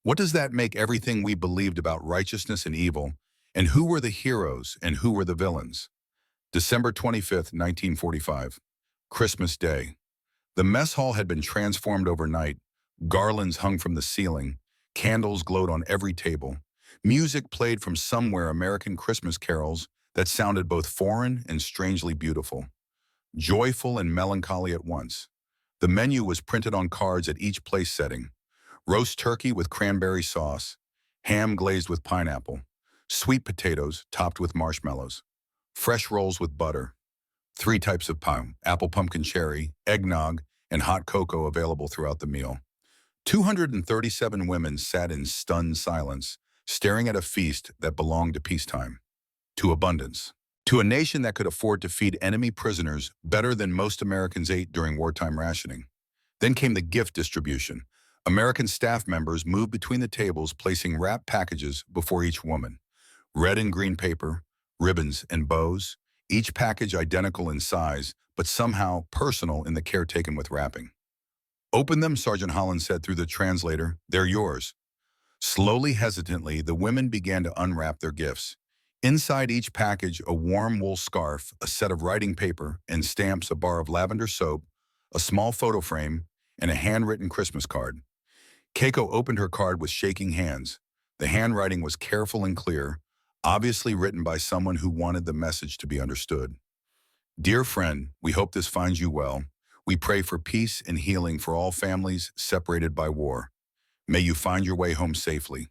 What does that make everything we believed about righteousness and evil, and who were the heroes and who were the villains? December 25th, 1945, Christmas Day. The mess hall had been transformed overnight. Garlands hung from the ceiling. Candles glowed on every table. Music played from somewhere, American Christmas carols that sounded both foreign and strangely beautiful. Joyful and melancholy at once. The menu was printed on cards at each place setting. Roast turkey with cranberry sauce, ham glazed with pineapple, sweet potatoes topped with marshmallows, fresh rolls with butter, 3 types of pie, apple pumpkin cherry, eggnog, and hot cocoa available throughout the meal. 237 women sat in stunned silence, staring at a feast that belonged to peacetime, to abundance, to a nation that could afford to feed enemy prisoners better than most Americans ate during wartime rationing. Then came the gift distribution. American staff members moved between the tables, placing wrapped packages before each woman. Red and green paper, ribbons and bows, each package identical in size, but somehow personal in the care taken with wrapping. Open them, Sergeant Holland said through the translator. They're yours. Slowly, hesitantly, the women began to unwrap their gifts. Inside each package, a warm wool scarf, a set of writing paper and stamps, a bar of lavender soap, a small photo frame, and a handwritten Christmas card. Keiko opened her card with shaking hands. The handwriting was careful and clear, obviously written by someone who wanted the message to be understood. Dear friend, we hope this finds you well. We pray for peace and healing for all families separated by war. May you find your way home safely.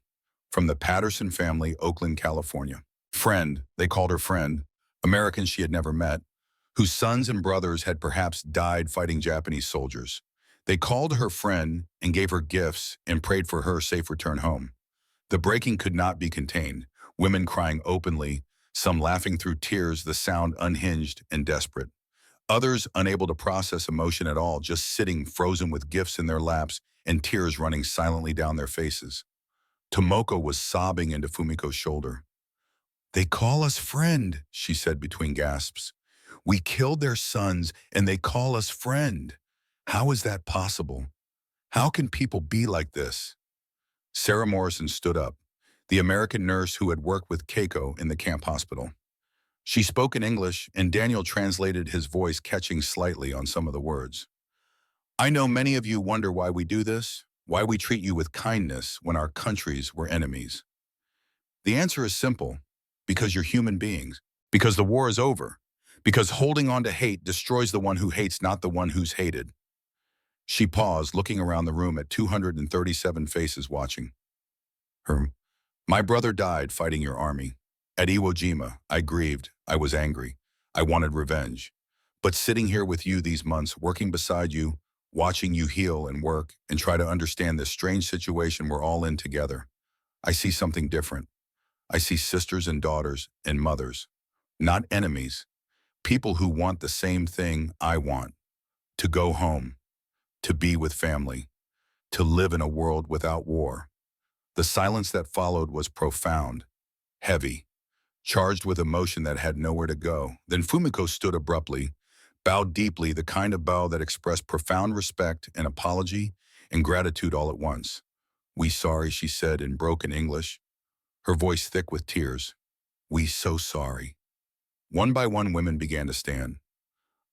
From the Patterson family, Oakland, California. Friend, they called her friend, Americans she had never met, whose sons and brothers had perhaps died fighting Japanese soldiers. They called her friend and gave her gifts and prayed for her safe return home. The breaking could not be contained, women crying openly, some laughing through tears, the sound unhinged and desperate. Others unable to process emotion at all, just sitting frozen with gifts in their laps and tears running silently down their faces. Tomoko was sobbing into Fumiko's shoulder. They call us friend, she said between gasps. We killed their sons and they call us friend. How is that possible? How can people be like this? Sarah Morrison stood up, the American nurse who had worked with Keiko in the camp hospital. She spoke in English, and Daniel translated, his voice catching slightly on some of the words. I know many of you wonder why we do this, why we treat you with kindness when our countries were enemies. The answer is simple, because you're human beings, because the war is over, because holding on to hate destroys the one who hates, not the one who's hated. She paused, looking around the room at 237 faces watching her. My brother died fighting your army. At Iwo Jima, I grieved, I was angry, I wanted revenge. But sitting here with you these months, working beside you, watching you heal and work and try to understand this strange situation we're all in together, I see something different. I see sisters and daughters and mothers, not enemies, people who want the same thing I want, to go home, to be with family. to live in a world without war. The silence that followed was profound, heavy, charged with emotion that had nowhere to go. Then Fumiko stood abruptly, bowed deeply, the kind of bow that expressed profound respect and apology and gratitude all at once. "We sorry," she said in broken English, her voice thick with tears. "We so sorry." One by one, women began to stand,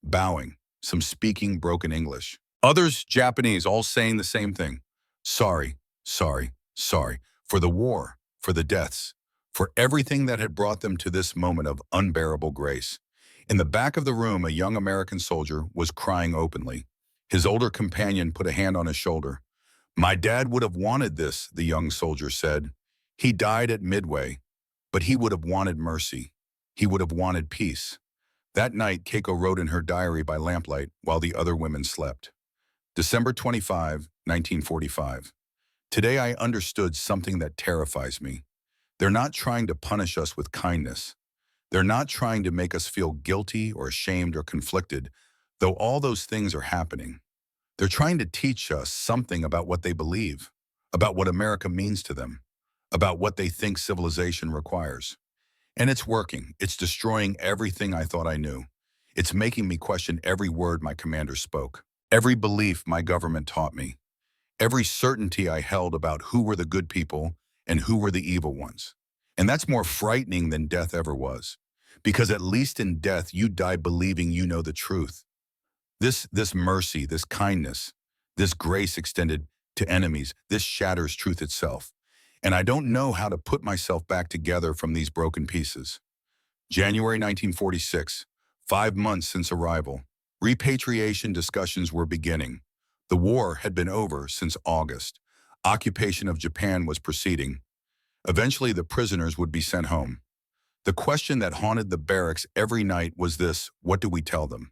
bowing, some speaking broken English. Others, Japanese, all saying the same thing. "Sorry, sorry, sorry, for the war, for the deaths, for everything that had brought them to this moment of unbearable grace." In the back of the room, a young American soldier was crying openly. His older companion put a hand on his shoulder. "My dad would have wanted this," the young soldier said. "He died at Midway, but he would have wanted mercy. He would have wanted peace." That night, Keiko wrote in her diary by lamplight while the other women slept. December 25, 1945. "Today I understood something that terrifies me. They're not trying to punish us with kindness. They're not trying to make us feel guilty or ashamed or conflicted, though all those things are happening. They're trying to teach us something about what they believe, about what America means to them, about what they think civilization requires. And it's working. It's destroying everything I thought I knew. It's making me question every word my commander spoke, every belief my government taught me, every certainty I held about who were the good people and who were the evil ones. And that's more frightening than death ever was, because at least in death you die believing you know the truth. This mercy, this kindness, this grace extended to enemies, this shatters truth itself. And I don't know how to put myself back together from these broken pieces." January 1946, 5 months since arrival. Repatriation discussions were beginning. The war had been over since August. Occupation of Japan was proceeding. Eventually, the prisoners would be sent home. The question that haunted the barracks every night was this: what do we tell them?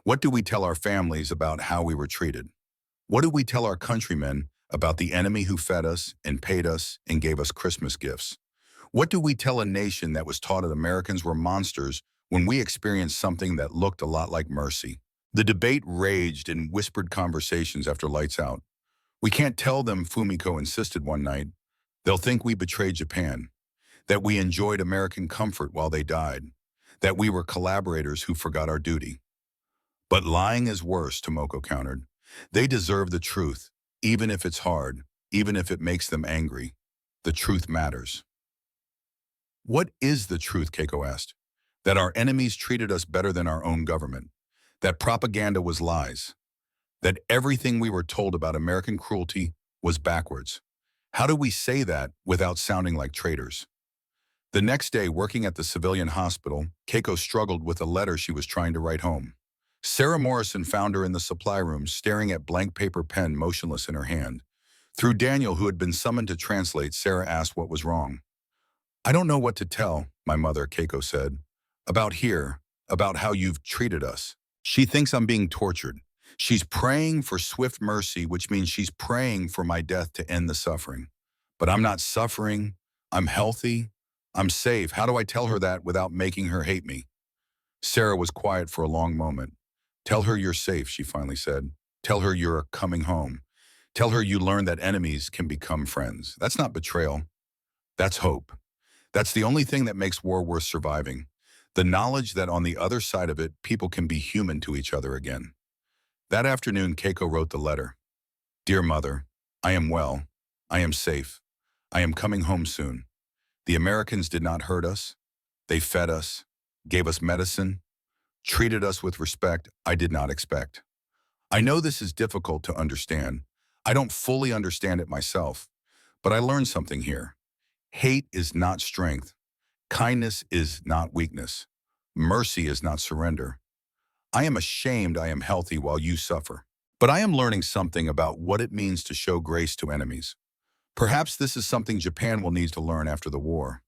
What do we tell our families about how we were treated? What do we tell our countrymen about the enemy who fed us and paid us and gave us Christmas gifts? What do we tell a nation that was taught that Americans were monsters when we experienced something that looked a lot like mercy? The debate raged in whispered conversations after lights out. "We can't tell them," Fumiko insisted one night. "They'll think we betrayed Japan, that we enjoyed American comfort while they died, that we were collaborators who forgot our duty." "But lying is worse," Tomoko countered. "They deserve the truth, even if it's hard, even if it makes them angry. The truth matters." "What is the truth?" Keiko asked. "That our enemies treated us better than our own government. That propaganda was lies. That everything we were told about American cruelty was backwards. How do we say that without sounding like traitors?" The next day, working at the civilian hospital, Keiko struggled with a letter she was trying to write home. Sarah Morrison found her in the supply room, staring at blank paper pen motionless in her hand. Through Daniel, who had been summoned to translate, Sarah asked what was wrong. "I don't know what to tell, my mother," Keiko said. "About here, about how you've treated us. She thinks I'm being tortured. She's praying for swift mercy, which means she's praying for my death to end the suffering. But I'm not suffering. I'm healthy. I'm safe. How do I tell her that without making her hate me?" Sarah was quiet for a long moment. "Tell her you're safe," she finally said. "Tell her you're coming home. Tell her you learned that enemies can become friends. That's not betrayal. That's hope. That's the only thing that makes war worth surviving. The knowledge that on the other side of it, people can be human to each other again." That afternoon, Keiko wrote the letter. "Dear Mother, I am well. I am safe. I am coming home soon. The Americans did not hurt us. They fed us, gave us medicine, treated us with respect I did not expect. I know this is difficult to understand. I don't fully understand it myself, but I learned something here. Hate is not strength. Kindness is not weakness. Mercy is not surrender. I am ashamed I am healthy while you suffer. But I am learning something about what it means to show grace to enemies. Perhaps this is something Japan will need to learn after the war.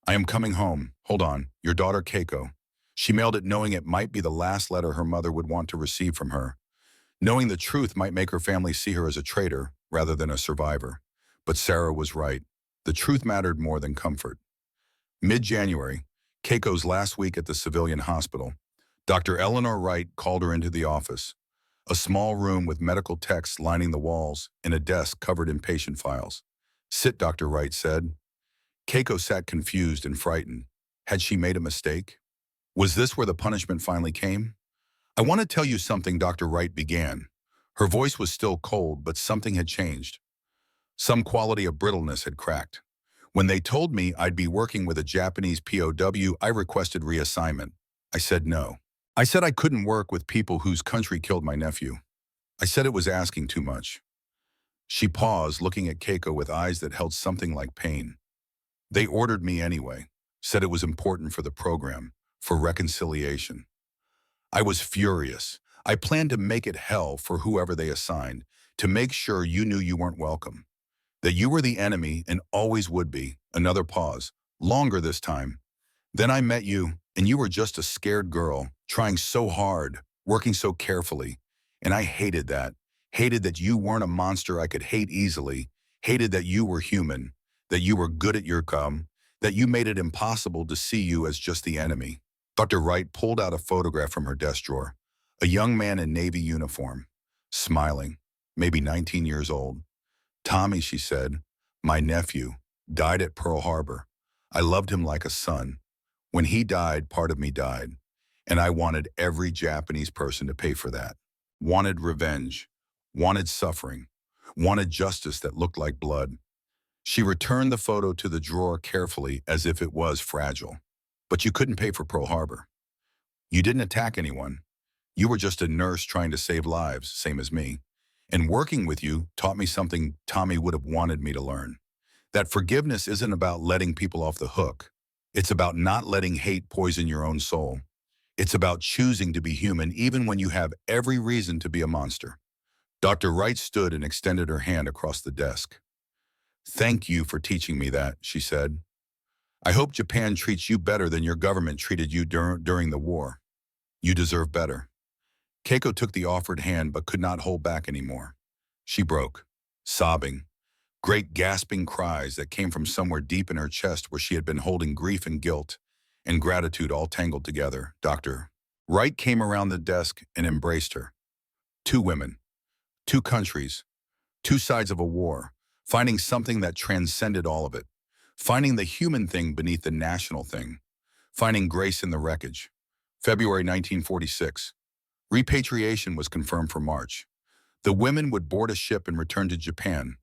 I am coming home. Hold on. Your daughter Keiko." She mailed it knowing it might be the last letter her mother would want to receive from her. Knowing the truth might make her family see her as a traitor rather than a survivor. But Sarah was right. The truth mattered more than comfort. Mid-January, Keiko's last week at the civilian hospital, Dr. Eleanor Wright called her into the office. A small room with medical texts lining the walls and a desk covered in patient files. "Sit," Dr. Wright said. Keiko sat confused and frightened. Had she made a mistake? Was this where the punishment finally came? "I want to tell you something," Dr. Wright began. Her voice was still cold, but something had changed. Some quality of brittleness had cracked. "When they told me I'd be working with a Japanese POW, I requested reassignment. I said no. I said I couldn't work with people whose country killed my nephew. I said it was asking too much." She paused, looking at Keiko with eyes that held something like pain. "They ordered me anyway, said it was important for the program, for reconciliation. I was furious. I planned to make it hell for whoever they assigned, to make sure you knew you weren't welcome, that you were the enemy and always would be." Another pause, longer this time. "Then I met you, and you were just a scared girl, trying so hard, working so carefully. And I hated that. Hated that you weren't a monster I could hate easily. Hated that you were human, that you were good at your that you made it impossible to see you as just the enemy." Dr. Wright pulled out a photograph from her desk drawer. A young man in Navy uniform, smiling, maybe 19 years old. "Tommy," she said, "my nephew, died at Pearl Harbor. I loved him like a son. When he died, part of me died. And I wanted every Japanese person to pay for that. Wanted revenge. Wanted suffering. Wanted justice that looked like blood." She returned the photo to the drawer carefully as if it was fragile. "But you couldn't pay for Pearl Harbor. You didn't attack anyone. You were just a nurse trying to save lives, same as me. And working with you taught me something Tommy would have wanted me to learn. That forgiveness isn't about letting people off the hook. It's about not letting hate poison your own soul. It's about choosing to be human even when you have every reason to be a monster." Dr. Wright stood and extended her hand across the desk. "Thank you for teaching me that," she said. "I hope Japan treats you better than your government treated you during the war. You deserve better." Keiko took the offered hand but could not hold back anymore. She broke, sobbing, great gasping cries that came from somewhere deep in her chest where she had been holding grief and guilt and gratitude all tangled together. Dr. Wright came around the desk and embraced her. Two women, two countries, two sides of a war, finding something that transcended all of it, finding the human thing beneath the national thing, finding grace in the wreckage. February 1946. Repatriation was confirmed for March. The women would board a ship and return to Japan,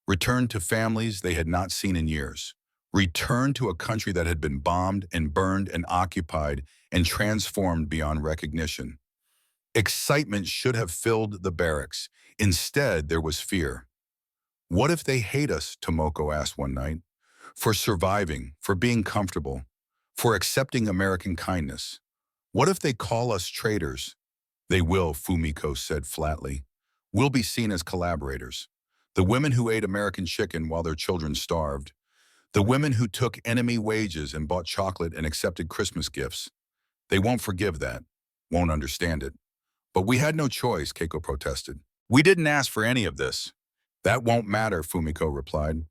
return to families they had not seen in years, return to a country that had been bombed and burned and occupied and transformed beyond recognition. Excitement should have filled the barracks. Instead, there was fear. "What if they hate us?" Tomoko asked one night. "For surviving, for being comfortable, for accepting American kindness. What if they call us traitors?" "They will," Fumiko said flatly. "We'll be seen as collaborators. The women who ate American chicken while their children starved. The women who took enemy wages and bought chocolate and accepted Christmas gifts. They won't forgive that, won't understand it." "But we had no choice," Keiko protested. "We didn't ask for any of this." "That won't matter," Fumiko replied.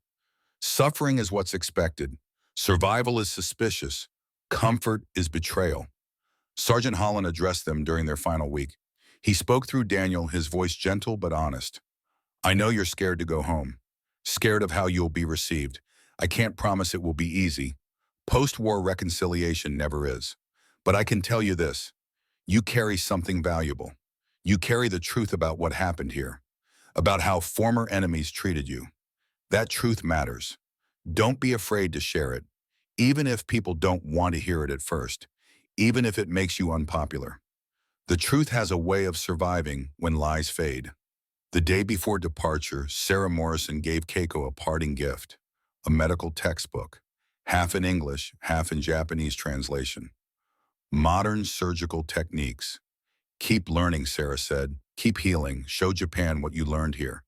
"Suffering is what's expected. Survival is suspicious. Comfort is betrayal." Sergeant Holland addressed them during their final week. He spoke through Daniel, his voice gentle but honest. "I know you're scared to go home, scared of how you'll be received. I can't promise it will be easy. Post-war reconciliation never is. But I can tell you this, you carry something valuable. You carry the truth about what happened here, about how former enemies treated you. That truth matters. Don't be afraid to share it, even if people don't want to hear it at first, even if it makes you unpopular. The truth has a way of surviving when lies fade." The day before departure, Sarah Morrison gave Keiko a parting gift, a medical textbook, half in English, half in Japanese translation. "Modern surgical techniques. Keep learning," Sarah said. "Keep healing. Show Japan what you learned here.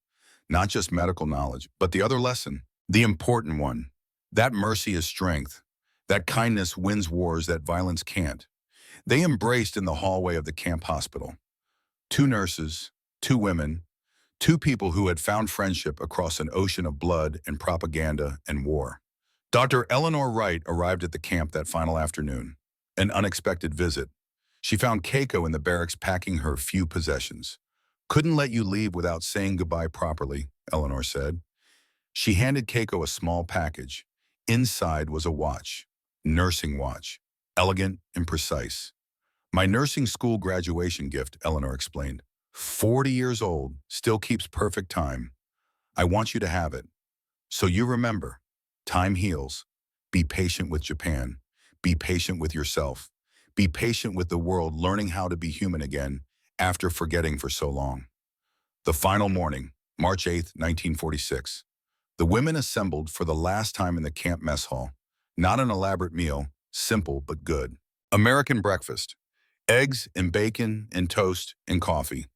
Not just medical knowledge, but the other lesson, the important one. That mercy is strength. That kindness wins wars that violence can't." They embraced in the hallway of the camp hospital. Two nurses, two women, two people who had found friendship across an ocean of blood and propaganda and war. Dr. Eleanor Wright arrived at the camp that final afternoon. An unexpected visit. She found Keiko in the barracks packing her few possessions. Couldn't let you leave without saying goodbye properly, Eleanor said. She handed Keiko a small package. Inside was a watch, nursing watch, elegant and precise. My nursing school graduation gift, Eleanor explained. 40 years old, still keeps perfect time. I want you to have it. So you remember, time heals. Be patient with Japan. Be patient with yourself. Be patient with the world learning how to be human again after forgetting for so long. The final morning, March 8th, 1946. The women assembled for the last time in the camp mess hall. Not an elaborate meal, simple but good. American breakfast. Eggs and bacon and toast and coffee.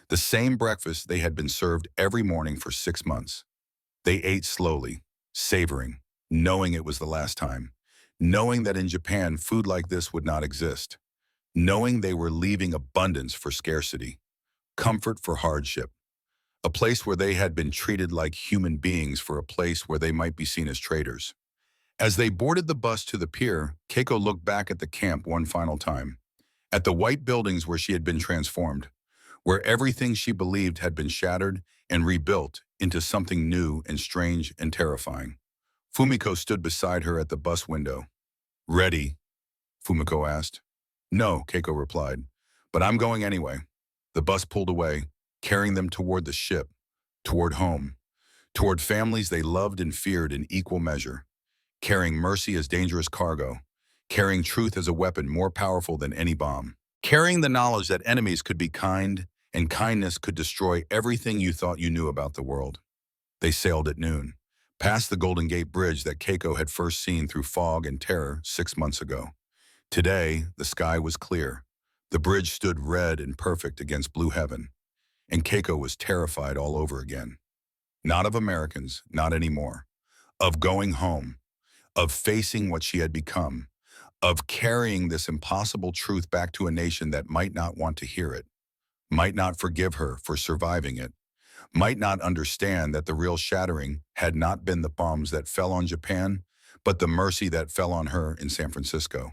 The same breakfast they had been served every morning for 6 months. They ate slowly, savoring, knowing it was the last time, knowing that in Japan food like this would not exist, knowing they were leaving abundance for scarcity, comfort for hardship, a place where they had been treated like human beings for a place where they might be seen as traitors. As they boarded the bus to the pier, Keiko looked back at the camp one final time, at the white buildings where she had been transformed, where everything she believed had been shattered and rebuilt into something new and strange and terrifying. Fumiko stood beside her at the bus window. "Ready?" Fumiko asked. "No," Keiko replied, "but I'm going anyway." The bus pulled away, carrying them toward the ship, toward home, toward families they loved and feared in equal measure, carrying mercy as dangerous cargo, carrying truth as a weapon more powerful than any bomb, carrying the knowledge that enemies could be kind and kindness could destroy everything you thought you knew about the world. They sailed at noon, past the Golden Gate Bridge that Keiko had first seen through fog and terror 6 months ago. Today, the sky was clear. The bridge stood red and perfect against blue heaven, and Keiko was terrified all over again. Not of Americans, not anymore. Of going home, of facing what she had become, of carrying this impossible truth back to a nation that might not want to hear it, might not forgive her for surviving it, might not understand that the real shattering had not been the bombs that fell on Japan, but the mercy that fell on her in San Francisco.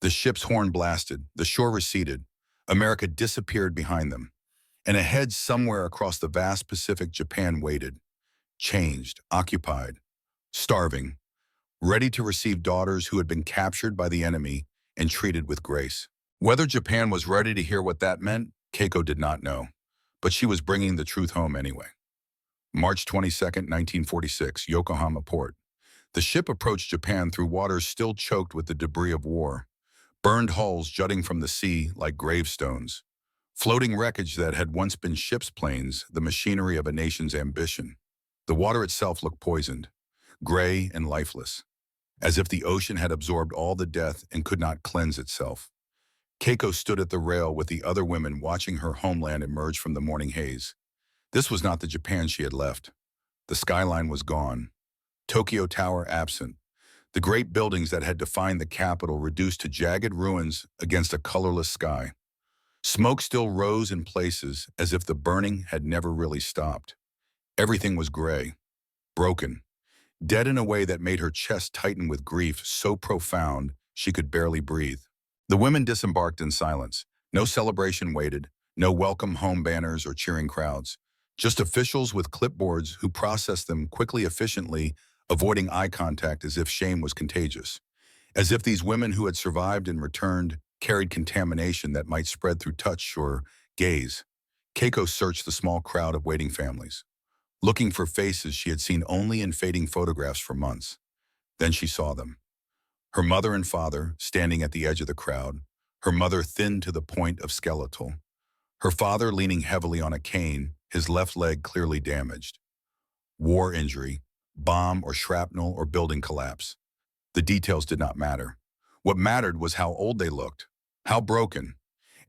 The ship's horn blasted, the shore receded, America disappeared behind them, and ahead somewhere across the vast Pacific, Japan waited, changed, occupied, starving, ready to receive daughters who had been captured by the enemy and treated with grace. Whether Japan was ready to hear what that meant, Keiko did not know, but she was bringing the truth home anyway. March 22nd, 1946, Yokohama port. The ship approached Japan through waters still choked with the debris of war, burned hulls jutting from the sea like gravestones, floating wreckage that had once been ships' planes, the machinery of a nation's ambition. The water itself looked poisoned, gray and lifeless, as if the ocean had absorbed all the death and could not cleanse itself. Keiko stood at the rail with the other women watching her homeland emerge from the morning haze. This was not the Japan she had left. The skyline was gone, Tokyo Tower absent, the great buildings that had defined the capital reduced to jagged ruins against a colorless sky. Smoke still rose in places as if the burning had never really stopped. Everything was gray, broken, dead in a way that made her chest tighten with grief so profound she could barely breathe. The women disembarked in silence. No celebration waited, no welcome home banners or cheering crowds. Just officials with clipboards who processed them quickly, efficiently, avoiding eye contact as if shame was contagious. As if these women who had survived and returned carried contamination that might spread through touch or gaze. Keiko searched the small crowd of waiting families, looking for faces she had seen only in fading photographs for months. Then she saw them. Her mother and father standing at the edge of the crowd, her mother thin to the point of skeletal, her father leaning heavily on a cane, his left leg clearly damaged. War injury, bomb or shrapnel or building collapse. The details did not matter. What mattered was how old they looked, how broken,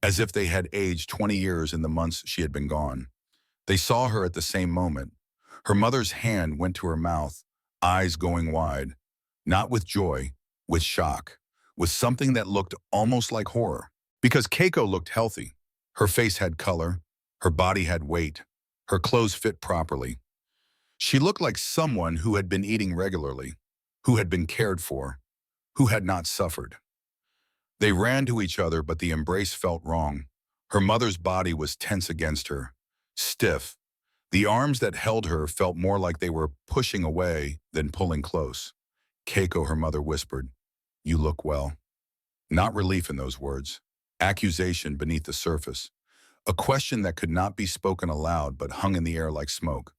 as if they had aged 20 years in the months she had been gone. They saw her at the same moment. Her mother's hand went to her mouth, eyes going wide, not with joy, with shock, with something that looked almost like horror. Because Keiko looked healthy. Her face had color, her body had weight, her clothes fit properly. She looked like someone who had been eating regularly, who had been cared for, who had not suffered. They ran to each other, but the embrace felt wrong. Her mother's body was tense against her, stiff. The arms that held her felt more like they were pushing away than pulling close. Keiko, her mother whispered, "You look well." Not relief in those words. Accusation beneath the surface. A question that could not be spoken aloud but hung in the air like smoke.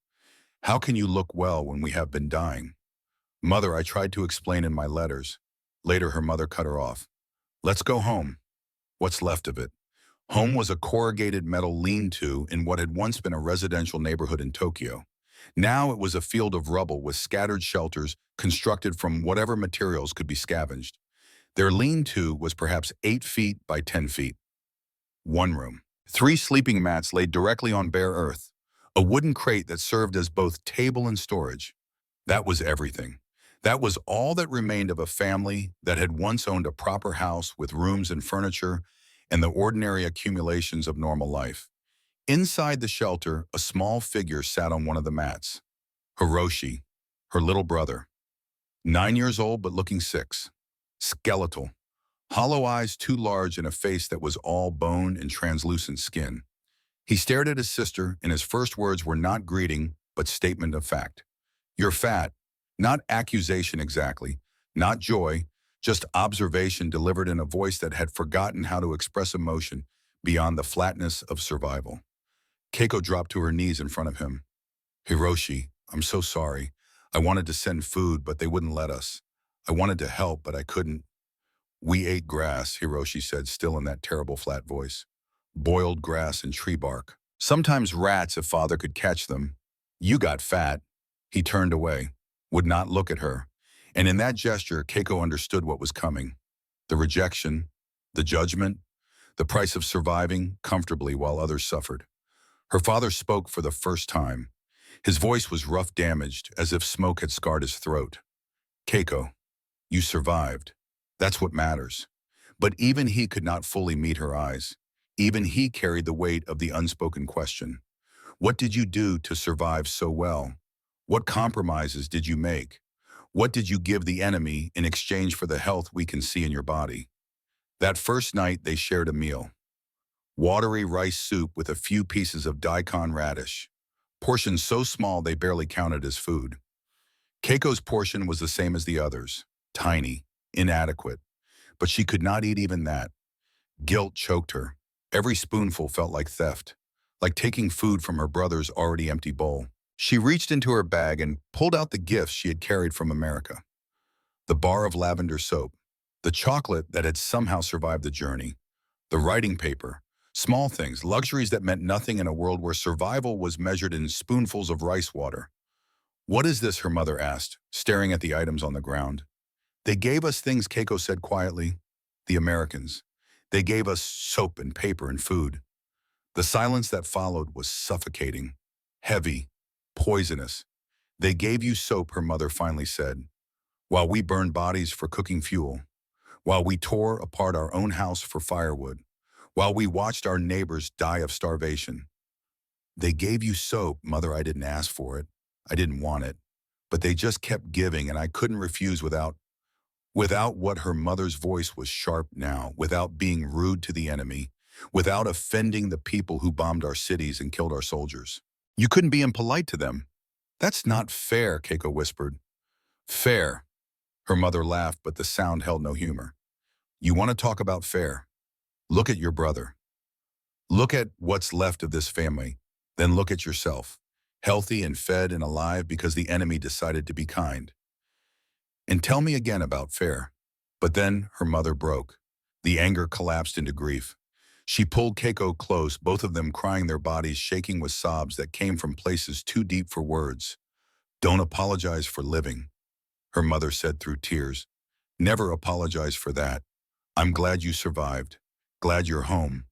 "How can you look well when we have been dying?" "Mother," I tried to explain in my letters. Later, her mother cut her off. "Let's go home." What's left of it? Home was a corrugated metal lean-to in what had once been a residential neighborhood in Tokyo. Now it was a field of rubble with scattered shelters constructed from whatever materials could be scavenged. Their lean-to was perhaps 8 feet by 10 feet. One room. 3 sleeping mats laid directly on bare earth. A wooden crate that served as both table and storage. That was everything. That was all that remained of a family that had once owned a proper house with rooms and furniture and the ordinary accumulations of normal life. Inside the shelter, a small figure sat on one of the mats. Hiroshi, her little brother. 9 years old but looking 6. Skeletal. Hollow eyes too large and a face that was all bone and translucent skin. He stared at his sister, and his first words were not greeting, but statement of fact. "You're fat." Not accusation exactly, not joy, just observation delivered in a voice that had forgotten how to express emotion beyond the flatness of survival. Keiko dropped to her knees in front of him. "Hiroshi, I'm so sorry. I wanted to send food, but they wouldn't let us. I wanted to help, but I couldn't." "We ate grass," Hiroshi said, still in that terrible flat voice. "Boiled grass and tree bark. Sometimes rats if father could catch them. You got fat." He turned away, would not look at her. And in that gesture, Keiko understood what was coming. The rejection, the judgment, the price of surviving comfortably while others suffered. Her father spoke for the first time. His voice was rough damaged, as if smoke had scarred his throat. "Keiko, you survived. That's what matters." But even he could not fully meet her eyes. Even he carried the weight of the unspoken question. What did you do to survive so well? What compromises did you make? What did you give the enemy in exchange for the health we can see in your body? That first night they shared a meal. Watery rice soup with a few pieces of daikon radish. Portions so small they barely counted as food. Keiko's portion was the same as the others. Tiny, inadequate. But she could not eat even that. Guilt choked her. Every spoonful felt like theft, like taking food from her brother's already empty bowl. She reached into her bag and pulled out the gifts she had carried from America. The bar of lavender soap, the chocolate that had somehow survived the journey, the writing paper, small things, luxuries that meant nothing in a world where survival was measured in spoonfuls of rice water. "What is this?" her mother asked, staring at the items on the ground. "They gave us things," Keiko said quietly. "The Americans. They gave us soap and paper and food." The silence that followed was suffocating, heavy, poisonous. "They gave you soap," her mother finally said, "while we burned bodies for cooking fuel, while we tore apart our own house for firewood, while we watched our neighbors die of starvation. They gave you soap, Mother. I didn't ask for it. I didn't want it. But they just kept giving, and I couldn't refuse without what." Her mother's voice was sharp now, without being rude to the enemy, without offending the people who bombed our cities and killed our soldiers. "You couldn't be impolite to them." "That's not fair," Keiko whispered. "Fair." Her mother laughed, but the sound held no humor. "You want to talk about fair? Look at your brother. Look at what's left of this family. Then look at yourself, healthy and fed and alive because the enemy decided to be kind. And tell me again about fair." But then her mother broke. The anger collapsed into grief. She pulled Keiko close, both of them crying, their bodies shaking with sobs that came from places too deep for words. "Don't apologize for living," her mother said through tears. "Never apologize for that. I'm glad you survived. Glad you're home.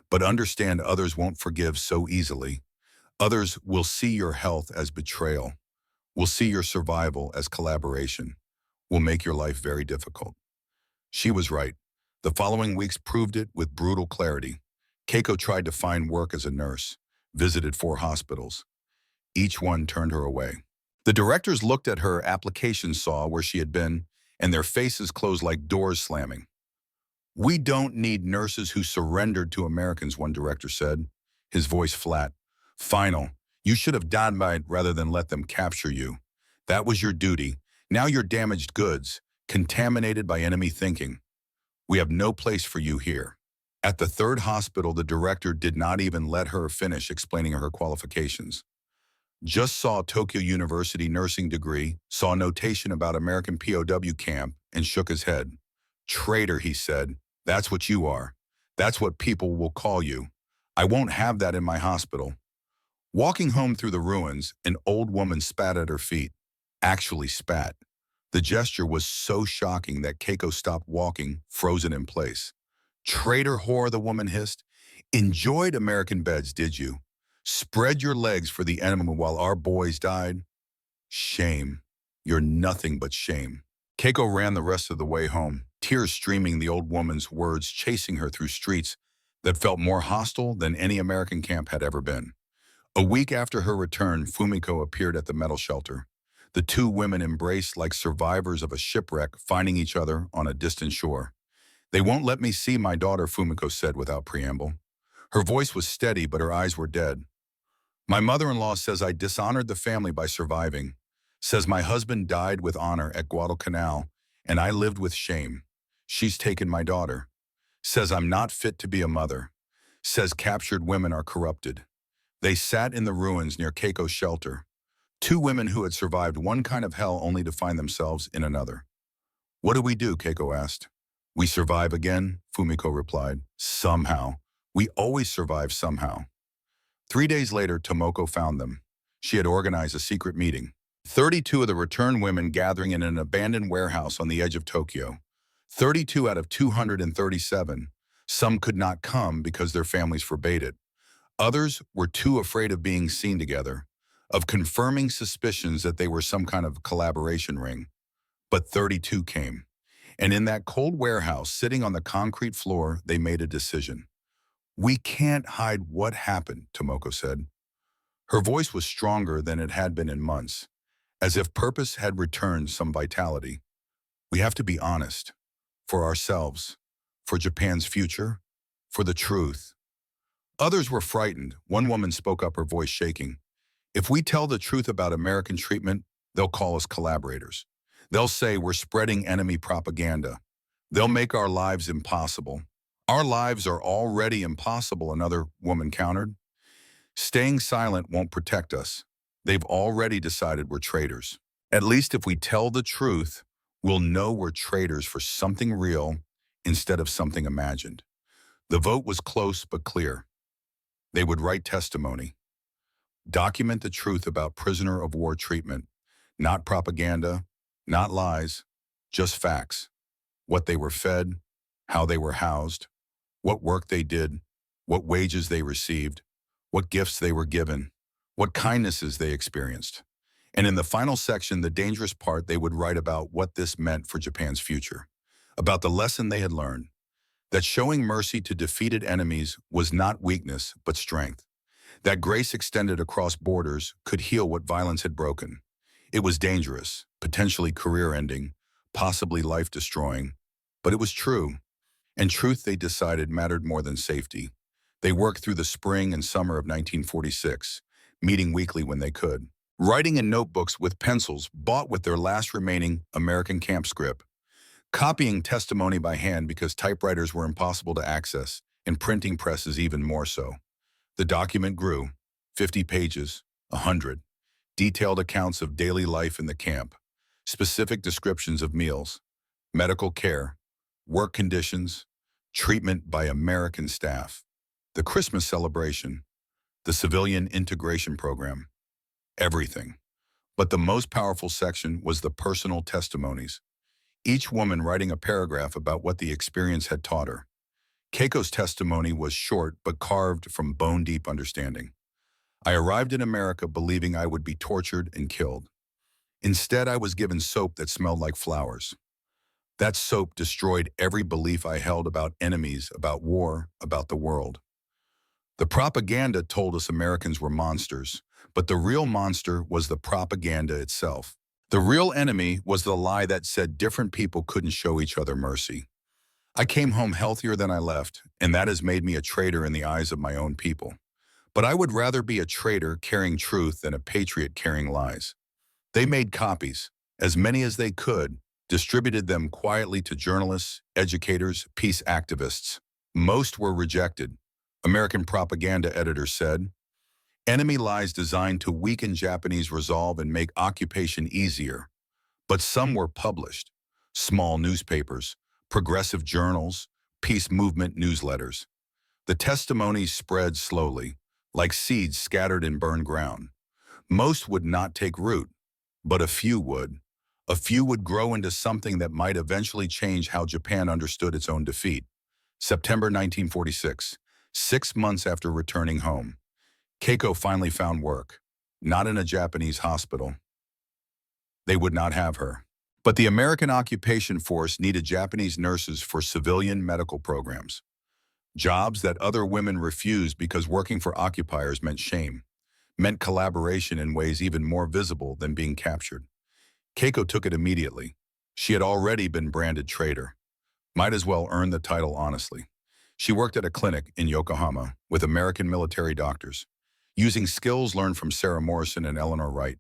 But understand others won't forgive so easily. Others will see your health as betrayal. Will see your survival as collaboration. Will make your life very difficult." She was right. The following weeks proved it with brutal clarity. Keiko tried to find work as a nurse, visited 4 hospitals. Each one turned her away. The directors looked at her application, saw where she had been, and their faces closed like doors slamming. "We don't need nurses who surrendered to Americans," one director said, his voice flat. Final. You should have died by it rather than let them capture you. That was your duty. Now you're damaged goods, contaminated by enemy thinking. We have no place for you here. At the third hospital, the director did not even let her finish explaining her qualifications. Just saw Tokyo University nursing degree, saw notation about American POW camp, and shook his head. Traitor, he said. That's what you are. That's what people will call you. I won't have that in my hospital. Walking home through the ruins, an old woman spat at her feet. Actually spat. The gesture was so shocking that Keiko stopped walking, frozen in place. Traitor whore, the woman hissed. Enjoyed American beds, did you? Spread your legs for the enemy while our boys died? Shame. You're nothing but shame. Keiko ran the rest of the way home, tears streaming, the old woman's words chasing her through streets that felt more hostile than any American camp had ever been. A week after her return, Fumiko appeared at the metal shelter. The two women embraced like survivors of a shipwreck, finding each other on a distant shore. They won't let me see my daughter, Fumiko said without preamble. Her voice was steady, but her eyes were dead. My mother-in-law says I dishonored the family by surviving, says my husband died with honor at Guadalcanal, and I lived with shame. She's taken my daughter. Says I'm not fit to be a mother. Says captured women are corrupted. They sat in the ruins near Keiko's shelter. Two women who had survived one kind of hell only to find themselves in another. What do we do? Keiko asked. We survive again, Fumiko replied. Somehow. We always survive somehow. 3 days later, Tomoko found them. She had organized a secret meeting. 32 of the returned women gathering in an abandoned warehouse on the edge of Tokyo. 32 out of 237. Some could not come because their families forbade it. Others were too afraid of being seen together, of confirming suspicions that they were some kind of collaboration ring. But 32 came. And in that cold warehouse, sitting on the concrete floor, they made a decision. We can't hide what happened, Tomoko said. Her voice was stronger than it had been in months, as if purpose had returned some vitality. We have to be honest. For ourselves, for Japan's future, for the truth. Others were frightened. One woman spoke up, her voice shaking. If we tell the truth about American treatment, they'll call us collaborators. They'll say we're spreading enemy propaganda. They'll make our lives impossible. Our lives are already impossible, another woman countered. Staying silent won't protect us. They've already decided we're traitors. At least if we tell the truth, we'll know we're traitors for something real instead of something imagined. The vote was close but clear. They would write testimony. Document the truth about prisoner of war treatment. Not propaganda, not lies, just facts. What they were fed, how they were housed, what work they did, what wages they received, what gifts they were given, what kindnesses they experienced. And in the final section, the dangerous part, they would write about what this meant for Japan's future, about the lesson they had learned, that showing mercy to defeated enemies was not weakness, but strength, that grace extended across borders could heal what violence had broken. It was dangerous, potentially career-ending, possibly life-destroying, but it was true. And truth, they decided, mattered more than safety. They worked through the spring and summer of 1946, meeting weekly when they could, writing in notebooks with pencils bought with their last remaining American camp script, copying testimony by hand because typewriters were impossible to access, and printing presses even more so. The document grew, 50 pages, 100, detailed accounts of daily life in the camp, specific descriptions of meals, medical care, work conditions, treatment by American staff, the Christmas celebration, the civilian integration program, everything. But the most powerful section was the personal testimonies, each woman writing a paragraph about what the experience had taught her. Keiko's testimony was short but carved from bone-deep understanding. I arrived in America believing I would be tortured and killed. Instead, I was given soap that smelled like flowers. That soap destroyed every belief I held about enemies, about war, about the world. The propaganda told us Americans were monsters, but the real monster was the propaganda itself. The real enemy was the lie that said different people couldn't show each other mercy. I came home healthier than I left, and that has made me a traitor in the eyes of my own people. But I would rather be a traitor carrying truth than a patriot carrying lies. They made copies, as many as they could, distributed them quietly to journalists, educators, peace activists. Most were rejected. American propaganda editors said, enemy lies designed to weaken Japanese resolve and make occupation easier. But some were published. Small newspapers, progressive journals, peace movement newsletters. The testimonies spread slowly, like seeds scattered in burned ground. Most would not take root, but a few would. A few would grow into something that might eventually change how Japan understood its own defeat. September 1946, 6 months after returning home. Keiko finally found work, not in a Japanese hospital. They would not have her. But the American occupation force needed Japanese nurses for civilian medical programs. Jobs that other women refused because working for occupiers meant shame, meant collaboration in ways even more visible than being captured. Keiko took it immediately. She had already been branded traitor. Might as well earn the title honestly. She worked at a clinic in Yokohama with American military doctors, using skills learned from Sarah Morrison and Eleanor Wright.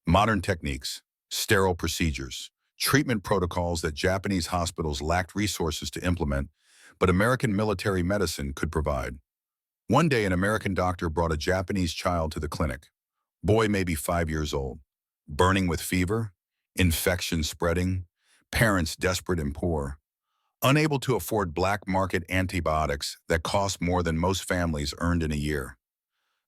Modern techniques, sterile procedures, treatment protocols that Japanese hospitals lacked resources to implement, but American military medicine could provide. One day, an American doctor brought a Japanese child to the clinic. Boy maybe 5 years old, burning with fever, infection spreading, parents desperate and poor, unable to afford black market antibiotics that cost more than most families earned in a year.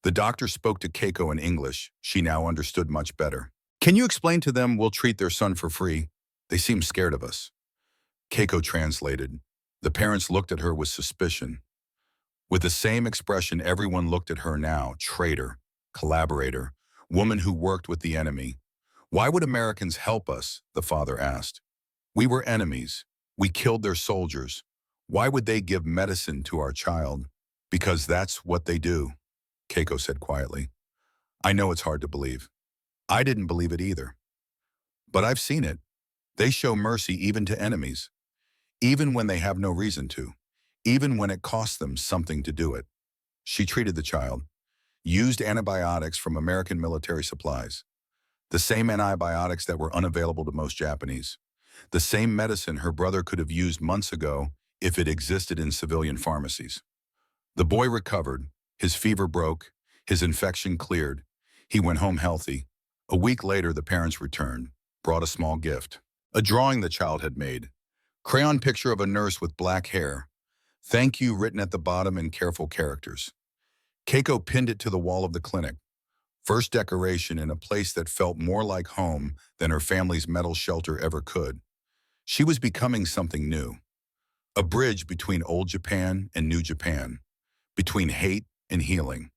The doctor spoke to Keiko in English. She now understood much better. Can you explain to them we'll treat their son for free? They seem scared of us. Keiko translated. The parents looked at her with suspicion. With the same expression, everyone looked at her now, traitor, collaborator, woman who worked with the enemy. Why would Americans help us? The father asked. We were enemies. We killed their soldiers. Why would they give medicine to our child? Because that's what they do, Keiko said quietly. I know it's hard to believe. I didn't believe it either. But I've seen it. They show mercy even to enemies, even when they have no reason to, even when it costs them something to do it. She treated the child, used antibiotics from American military supplies, the same antibiotics that were unavailable to most Japanese, the same medicine her brother could have used months ago if it existed in civilian pharmacies. The boy recovered, his fever broke, his infection cleared. He went home healthy. A week later, the parents returned, brought a small gift. A drawing the child had made. Crayon picture of a nurse with black hair. Thank you written at the bottom in careful characters. Keiko pinned it to the wall of the clinic. First decoration in a place that felt more like home than her family's metal shelter ever could. She was becoming something new. A bridge between old Japan and new Japan. Between hate and healing.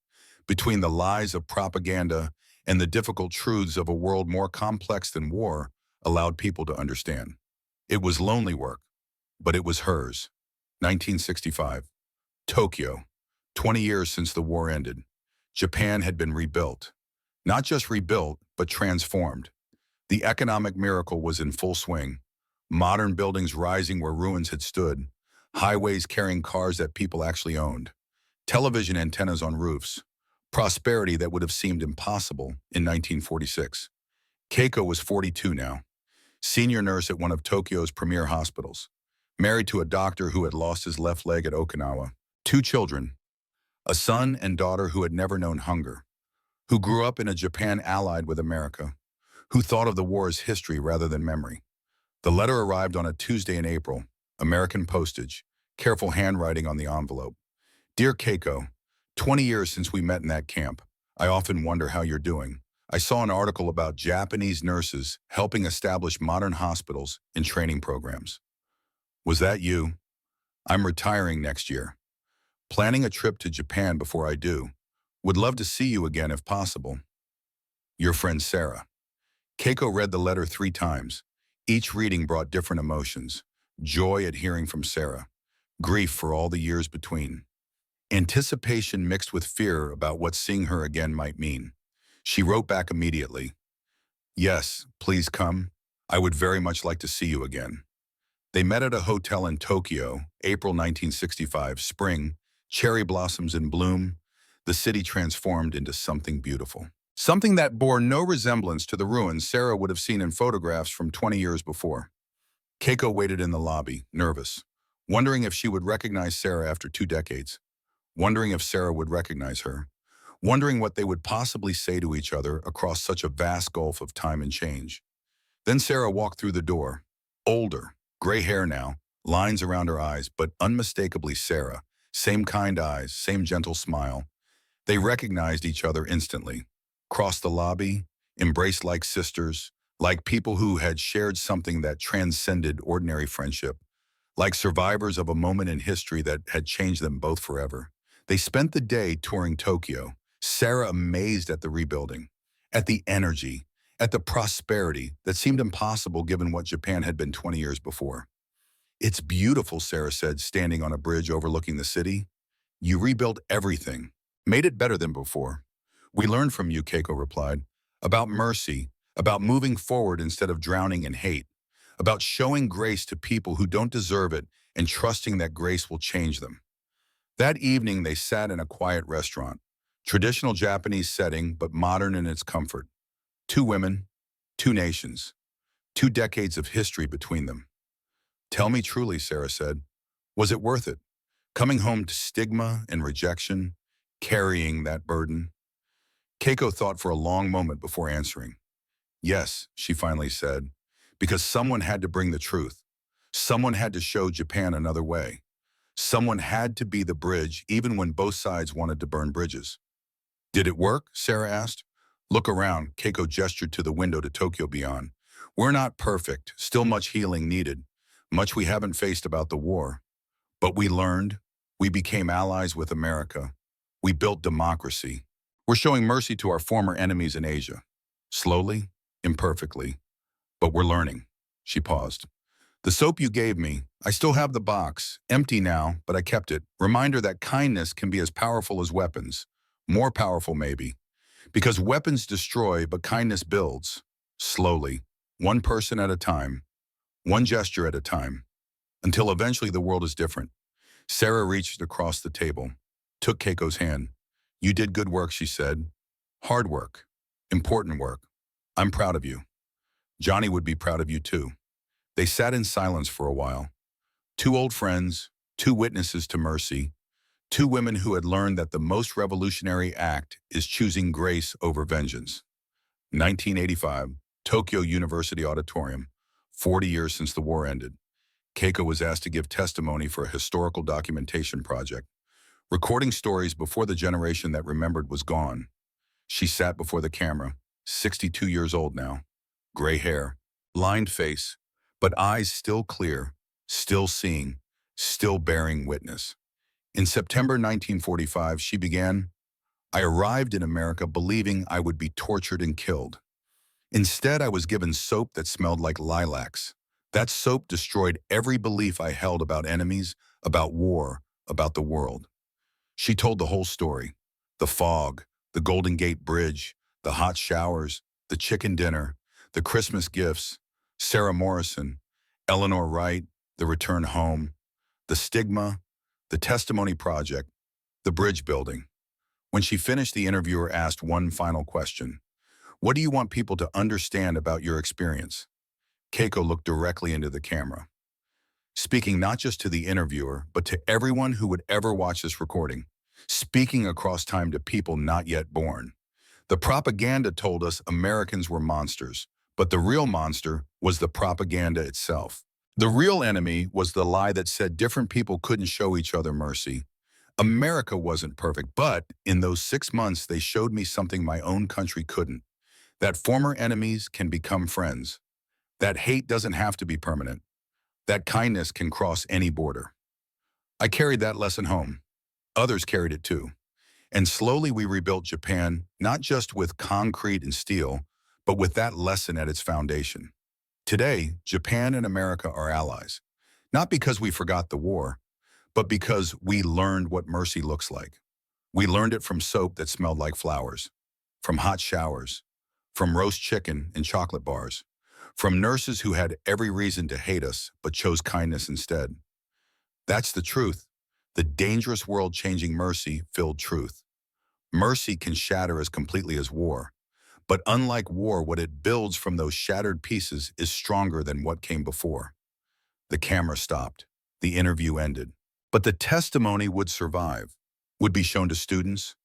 Between the lies of propaganda and the difficult truths of a world more complex than war allowed people to understand. It was lonely work, but it was hers. 1965. Tokyo. 20 years since the war ended. Japan had been rebuilt. Not just rebuilt, but transformed. The economic miracle was in full swing. Modern buildings rising where ruins had stood. Highways carrying cars that people actually owned. Television antennas on roofs. Prosperity that would have seemed impossible in 1946. Keiko was 42 now. Senior nurse at one of Tokyo's premier hospitals. Married to a doctor who had lost his left leg at Okinawa. 2 children. A son and daughter who had never known hunger. Who grew up in a Japan allied with America. Who thought of the war as history rather than memory. The letter arrived on a Tuesday in April. American postage. Careful handwriting on the envelope. Dear Keiko, 20 years since we met in that camp. I often wonder how you're doing. I saw an article about Japanese nurses helping establish modern hospitals and training programs. Was that you? I'm retiring next year. Planning a trip to Japan before I do. Would love to see you again if possible. Your friend Sarah. Keiko read the letter 3 times. Each reading brought different emotions. Joy at hearing from Sarah. Grief for all the years between. Anticipation mixed with fear about what seeing her again might mean. She wrote back immediately. Yes, please come. I would very much like to see you again. They met at a hotel in Tokyo, April 1965, spring, cherry blossoms in bloom. the city transformed into something beautiful. Something that bore no resemblance to the ruins Sarah would have seen in photographs from 20 years before. Keiko waited in the lobby, nervous, wondering if she would recognize Sarah after 2 decades, wondering if Sarah would recognize her, wondering what they would possibly say to each other across such a vast gulf of time and change. Then Sarah walked through the door, older, gray hair now, lines around her eyes, but unmistakably Sarah, same kind eyes, same gentle smile. They recognized each other instantly, crossed the lobby, embraced like sisters, like people who had shared something that transcended ordinary friendship, like survivors of a moment in history that had changed them both forever. They spent the day touring Tokyo, Sarah amazed at the rebuilding, at the energy, at the prosperity that seemed impossible given what Japan had been 20 years before. "It's beautiful," Sarah said, standing on a bridge overlooking the city. "You rebuilt everything, made it better than before." "We learned from you," Keiko replied, "about mercy, about moving forward instead of drowning in hate, about showing grace to people who don't deserve it and trusting that grace will change them." That evening, they sat in a quiet restaurant, traditional Japanese setting, but modern in its comfort. Two women, two nations, 2 decades of history between them. "Tell me truly," Sarah said, "was it worth it? Coming home to stigma and rejection, carrying that burden?" Keiko thought for a long moment before answering. "Yes," she finally said, "because someone had to bring the truth. Someone had to show Japan another way. Someone had to be the bridge even when both sides wanted to burn bridges." "Did it work?" Sarah asked. "Look around," Keiko gestured to the window to Tokyo beyond. "We're not perfect, still much healing needed, much we haven't faced about the war. But we learned, we became allies with America. We built democracy. We're showing mercy to our former enemies in Asia. Slowly, imperfectly, but we're learning." She paused. "The soap you gave me, I still have the box, empty now, but I kept it. Reminder that kindness can be as powerful as weapons. More powerful, maybe. Because weapons destroy, but kindness builds. Slowly, one person at a time, one gesture at a time, until eventually the world is different." Sarah reached across the table, took Keiko's hand. "You did good work," she said. "Hard work. Important work. I'm proud of you. Johnny would be proud of you too." They sat in silence for a while. Two old friends, two witnesses to mercy, two women who had learned that the most revolutionary act is choosing grace over vengeance. 1985, Tokyo University Auditorium, 40 years since the war ended. Keiko was asked to give testimony for a historical documentation project, recording stories before the generation that remembered was gone. She sat before the camera, 62 years old now, gray hair, lined face, but eyes still clear, still seeing, still bearing witness. In September 1945, she began, "I arrived in America believing I would be tortured and killed. Instead, I was given soap that smelled like lilacs. That soap destroyed every belief I held about enemies, about war, about the world." She told the whole story. The fog, the Golden Gate Bridge, the hot showers, the chicken dinner, the Christmas gifts, Sarah Morrison, Eleanor Wright, the return home, the stigma, the testimony project, the bridge building. When she finished, the interviewer asked one final question. "What do you want people to understand about your experience?" Keiko looked directly into the camera, speaking not just to the interviewer, but to everyone who would ever watch this recording, speaking across time to people not yet born. "The propaganda told us Americans were monsters, but the real monster was the propaganda itself. The real enemy was the lie that said different people couldn't show each other mercy. America wasn't perfect, but in those 6 months they showed me something my own country couldn't. That former enemies can become friends. That hate doesn't have to be permanent. That kindness can cross any border." I carried that lesson home. Others carried it too. And slowly we rebuilt Japan, not just with concrete and steel, but with that lesson at its foundation. Today, Japan and America are allies. Not because we forgot the war, but because we learned what mercy looks like. We learned it from soap that smelled like flowers, from hot showers, from roast chicken and chocolate bars, from nurses who had every reason to hate us but chose kindness instead. That's the truth, the dangerous world-changing mercy-filled truth. Mercy can shatter as completely as war. But unlike war, what it builds from those shattered pieces is stronger than what came before. The camera stopped. The interview ended. But the testimony would survive, would be shown to students,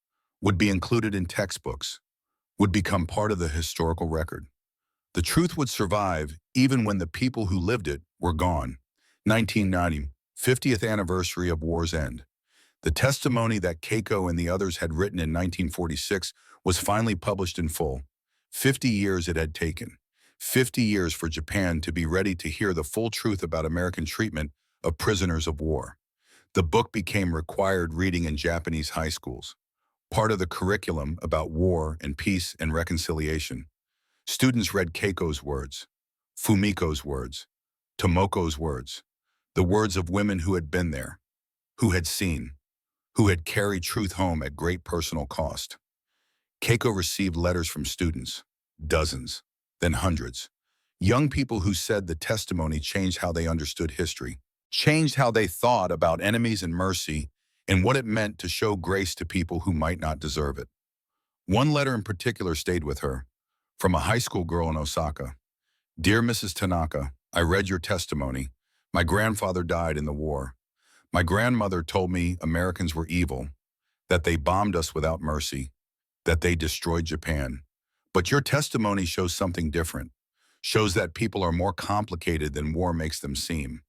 would be included in textbooks, would become part of the historical record. The truth would survive even when the people who lived it were gone. 1990, 50th anniversary of war's end. The testimony that Keiko and the others had written in 1946 was finally published in full. 50 years it had taken. 50 years for Japan to be ready to hear the full truth about American treatment of prisoners of war. The book became required reading in Japanese high schools, part of the curriculum about war and peace and reconciliation. Students read Keiko's words, Fumiko's words, Tomoko's words, the words of women who had been there, who had seen, who had carried truth home at great personal cost. Keiko received letters from students, dozens, then hundreds. Young people who said the testimony changed how they understood history, changed how they thought about enemies and mercy, and what it meant to show grace to people who might not deserve it. One letter in particular stayed with her, from a high school girl in Osaka. Dear Mrs. Tanaka, I read your testimony. My grandfather died in the war. My grandmother told me Americans were evil, that they bombed us without mercy, that they destroyed Japan. But your testimony shows something different, shows that people are more complicated than war makes them seem,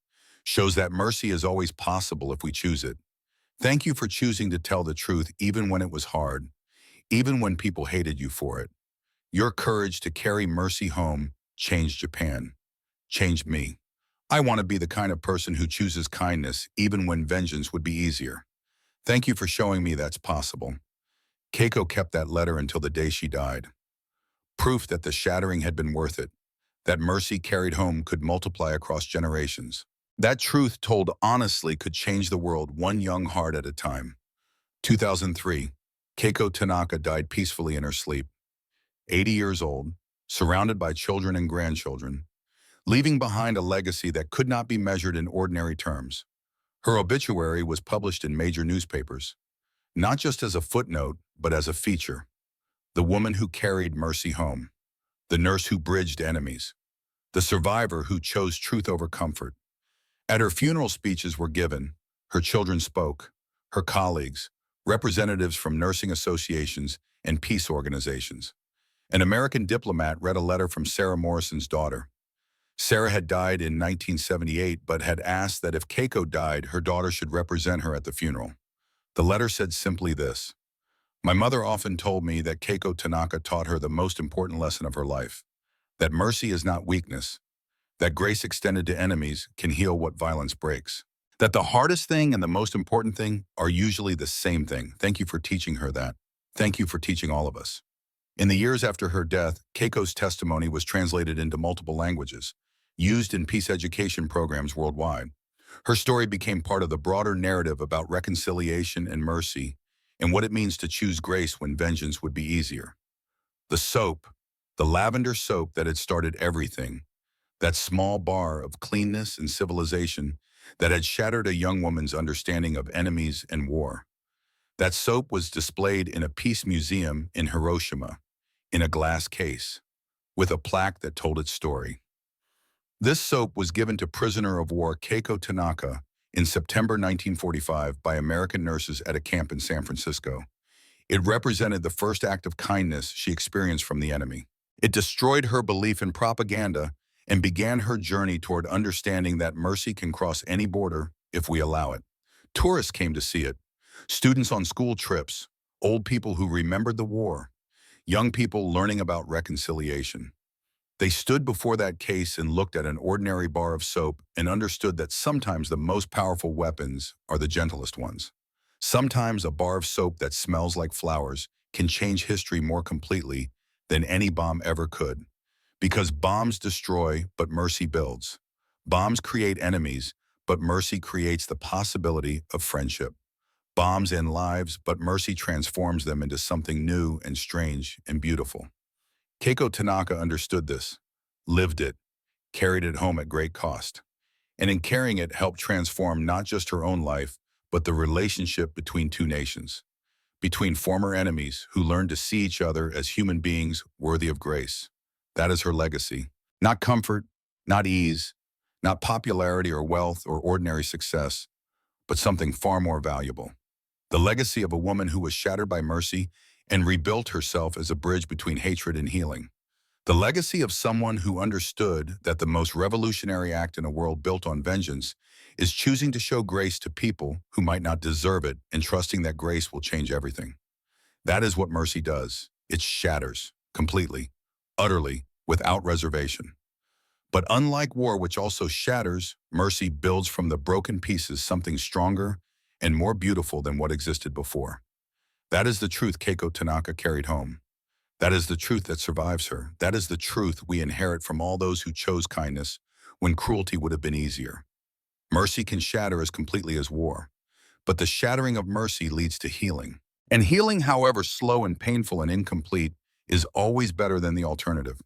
shows that mercy is always possible if we choose it. Thank you for choosing to tell the truth even when it was hard, even when people hated you for it. Your courage to carry mercy home changed Japan, changed me. I want to be the kind of person who chooses kindness even when vengeance would be easier. Thank you for showing me that's possible. Keiko kept that letter until the day she died. Proof that the shattering had been worth it, that mercy carried home could multiply across generations. That truth told honestly could change the world one young heart at a time. 2003, Keiko Tanaka died peacefully in her sleep. 80 years old, surrounded by children and grandchildren, leaving behind a legacy that could not be measured in ordinary terms. Her obituary was published in major newspapers, not just as a footnote, but as a feature. The woman who carried mercy home, the nurse who bridged enemies, the survivor who chose truth over comfort. At her funeral, speeches were given, her children spoke, her colleagues, representatives from nursing associations and peace organizations. An American diplomat read a letter from Sarah Morrison's daughter. Sarah had died in 1978, but had asked that if Keiko died, her daughter should represent her at the funeral. The letter said simply this: my mother often told me that Keiko Tanaka taught her the most important lesson of her life, that mercy is not weakness, that grace extended to enemies can heal what violence breaks, that the hardest thing and the most important thing are usually the same thing. Thank you for teaching her that. Thank you for teaching all of us. In the years after her death, Keiko's testimony was translated into multiple languages, used in peace education programs worldwide. Her story became part of the broader narrative about reconciliation and mercy, and what it means to choose grace when vengeance would be easier. The soap, the lavender soap that had started everything, that small bar of cleanness and civilization that had shattered a young woman's understanding of enemies and war. That soap was displayed in a peace museum in Hiroshima, in a glass case, with a plaque that told its story. This soap was given to prisoner of war Keiko Tanaka in September 1945 by American nurses at a camp in San Francisco. It represented the first act of kindness she experienced from the enemy. It destroyed her belief in propaganda and began her journey toward understanding that mercy can cross any border if we allow it. Tourists came to see it, students on school trips, old people who remembered the war, young people learning about reconciliation. They stood before that case and looked at an ordinary bar of soap and understood that sometimes the most powerful weapons are the gentlest ones. Sometimes a bar of soap that smells like flowers can change history more completely than any bomb ever could. Because bombs destroy, but mercy builds. Bombs create enemies, but mercy creates the possibility of friendship. Bombs end lives, but mercy transforms them into something new and strange and beautiful. Keiko Tanaka understood this, lived it, carried it home at great cost, and in carrying it helped transform not just her own life, but the relationship between two nations, between former enemies who learned to see each other as human beings worthy of grace. That is her legacy. Not comfort, not ease, not popularity or wealth or ordinary success, but something far more valuable. The legacy of a woman who was shattered by mercy and rebuilt herself as a bridge between hatred and healing. The legacy of someone who understood that the most revolutionary act in a world built on vengeance is choosing to show grace to people who might not deserve it and trusting that grace will change everything. That is what mercy does. It shatters, completely, utterly, without reservation. But unlike war, which also shatters, mercy builds from the broken pieces something stronger and more beautiful than what existed before. That is the truth Keiko Tanaka carried home. That is the truth that survives her. That is the truth we inherit from all those who chose kindness when cruelty would have been easier. Mercy can shatter as completely as war, but the shattering of mercy leads to healing. And healing, however slow and painful and incomplete, is always better than the alternative.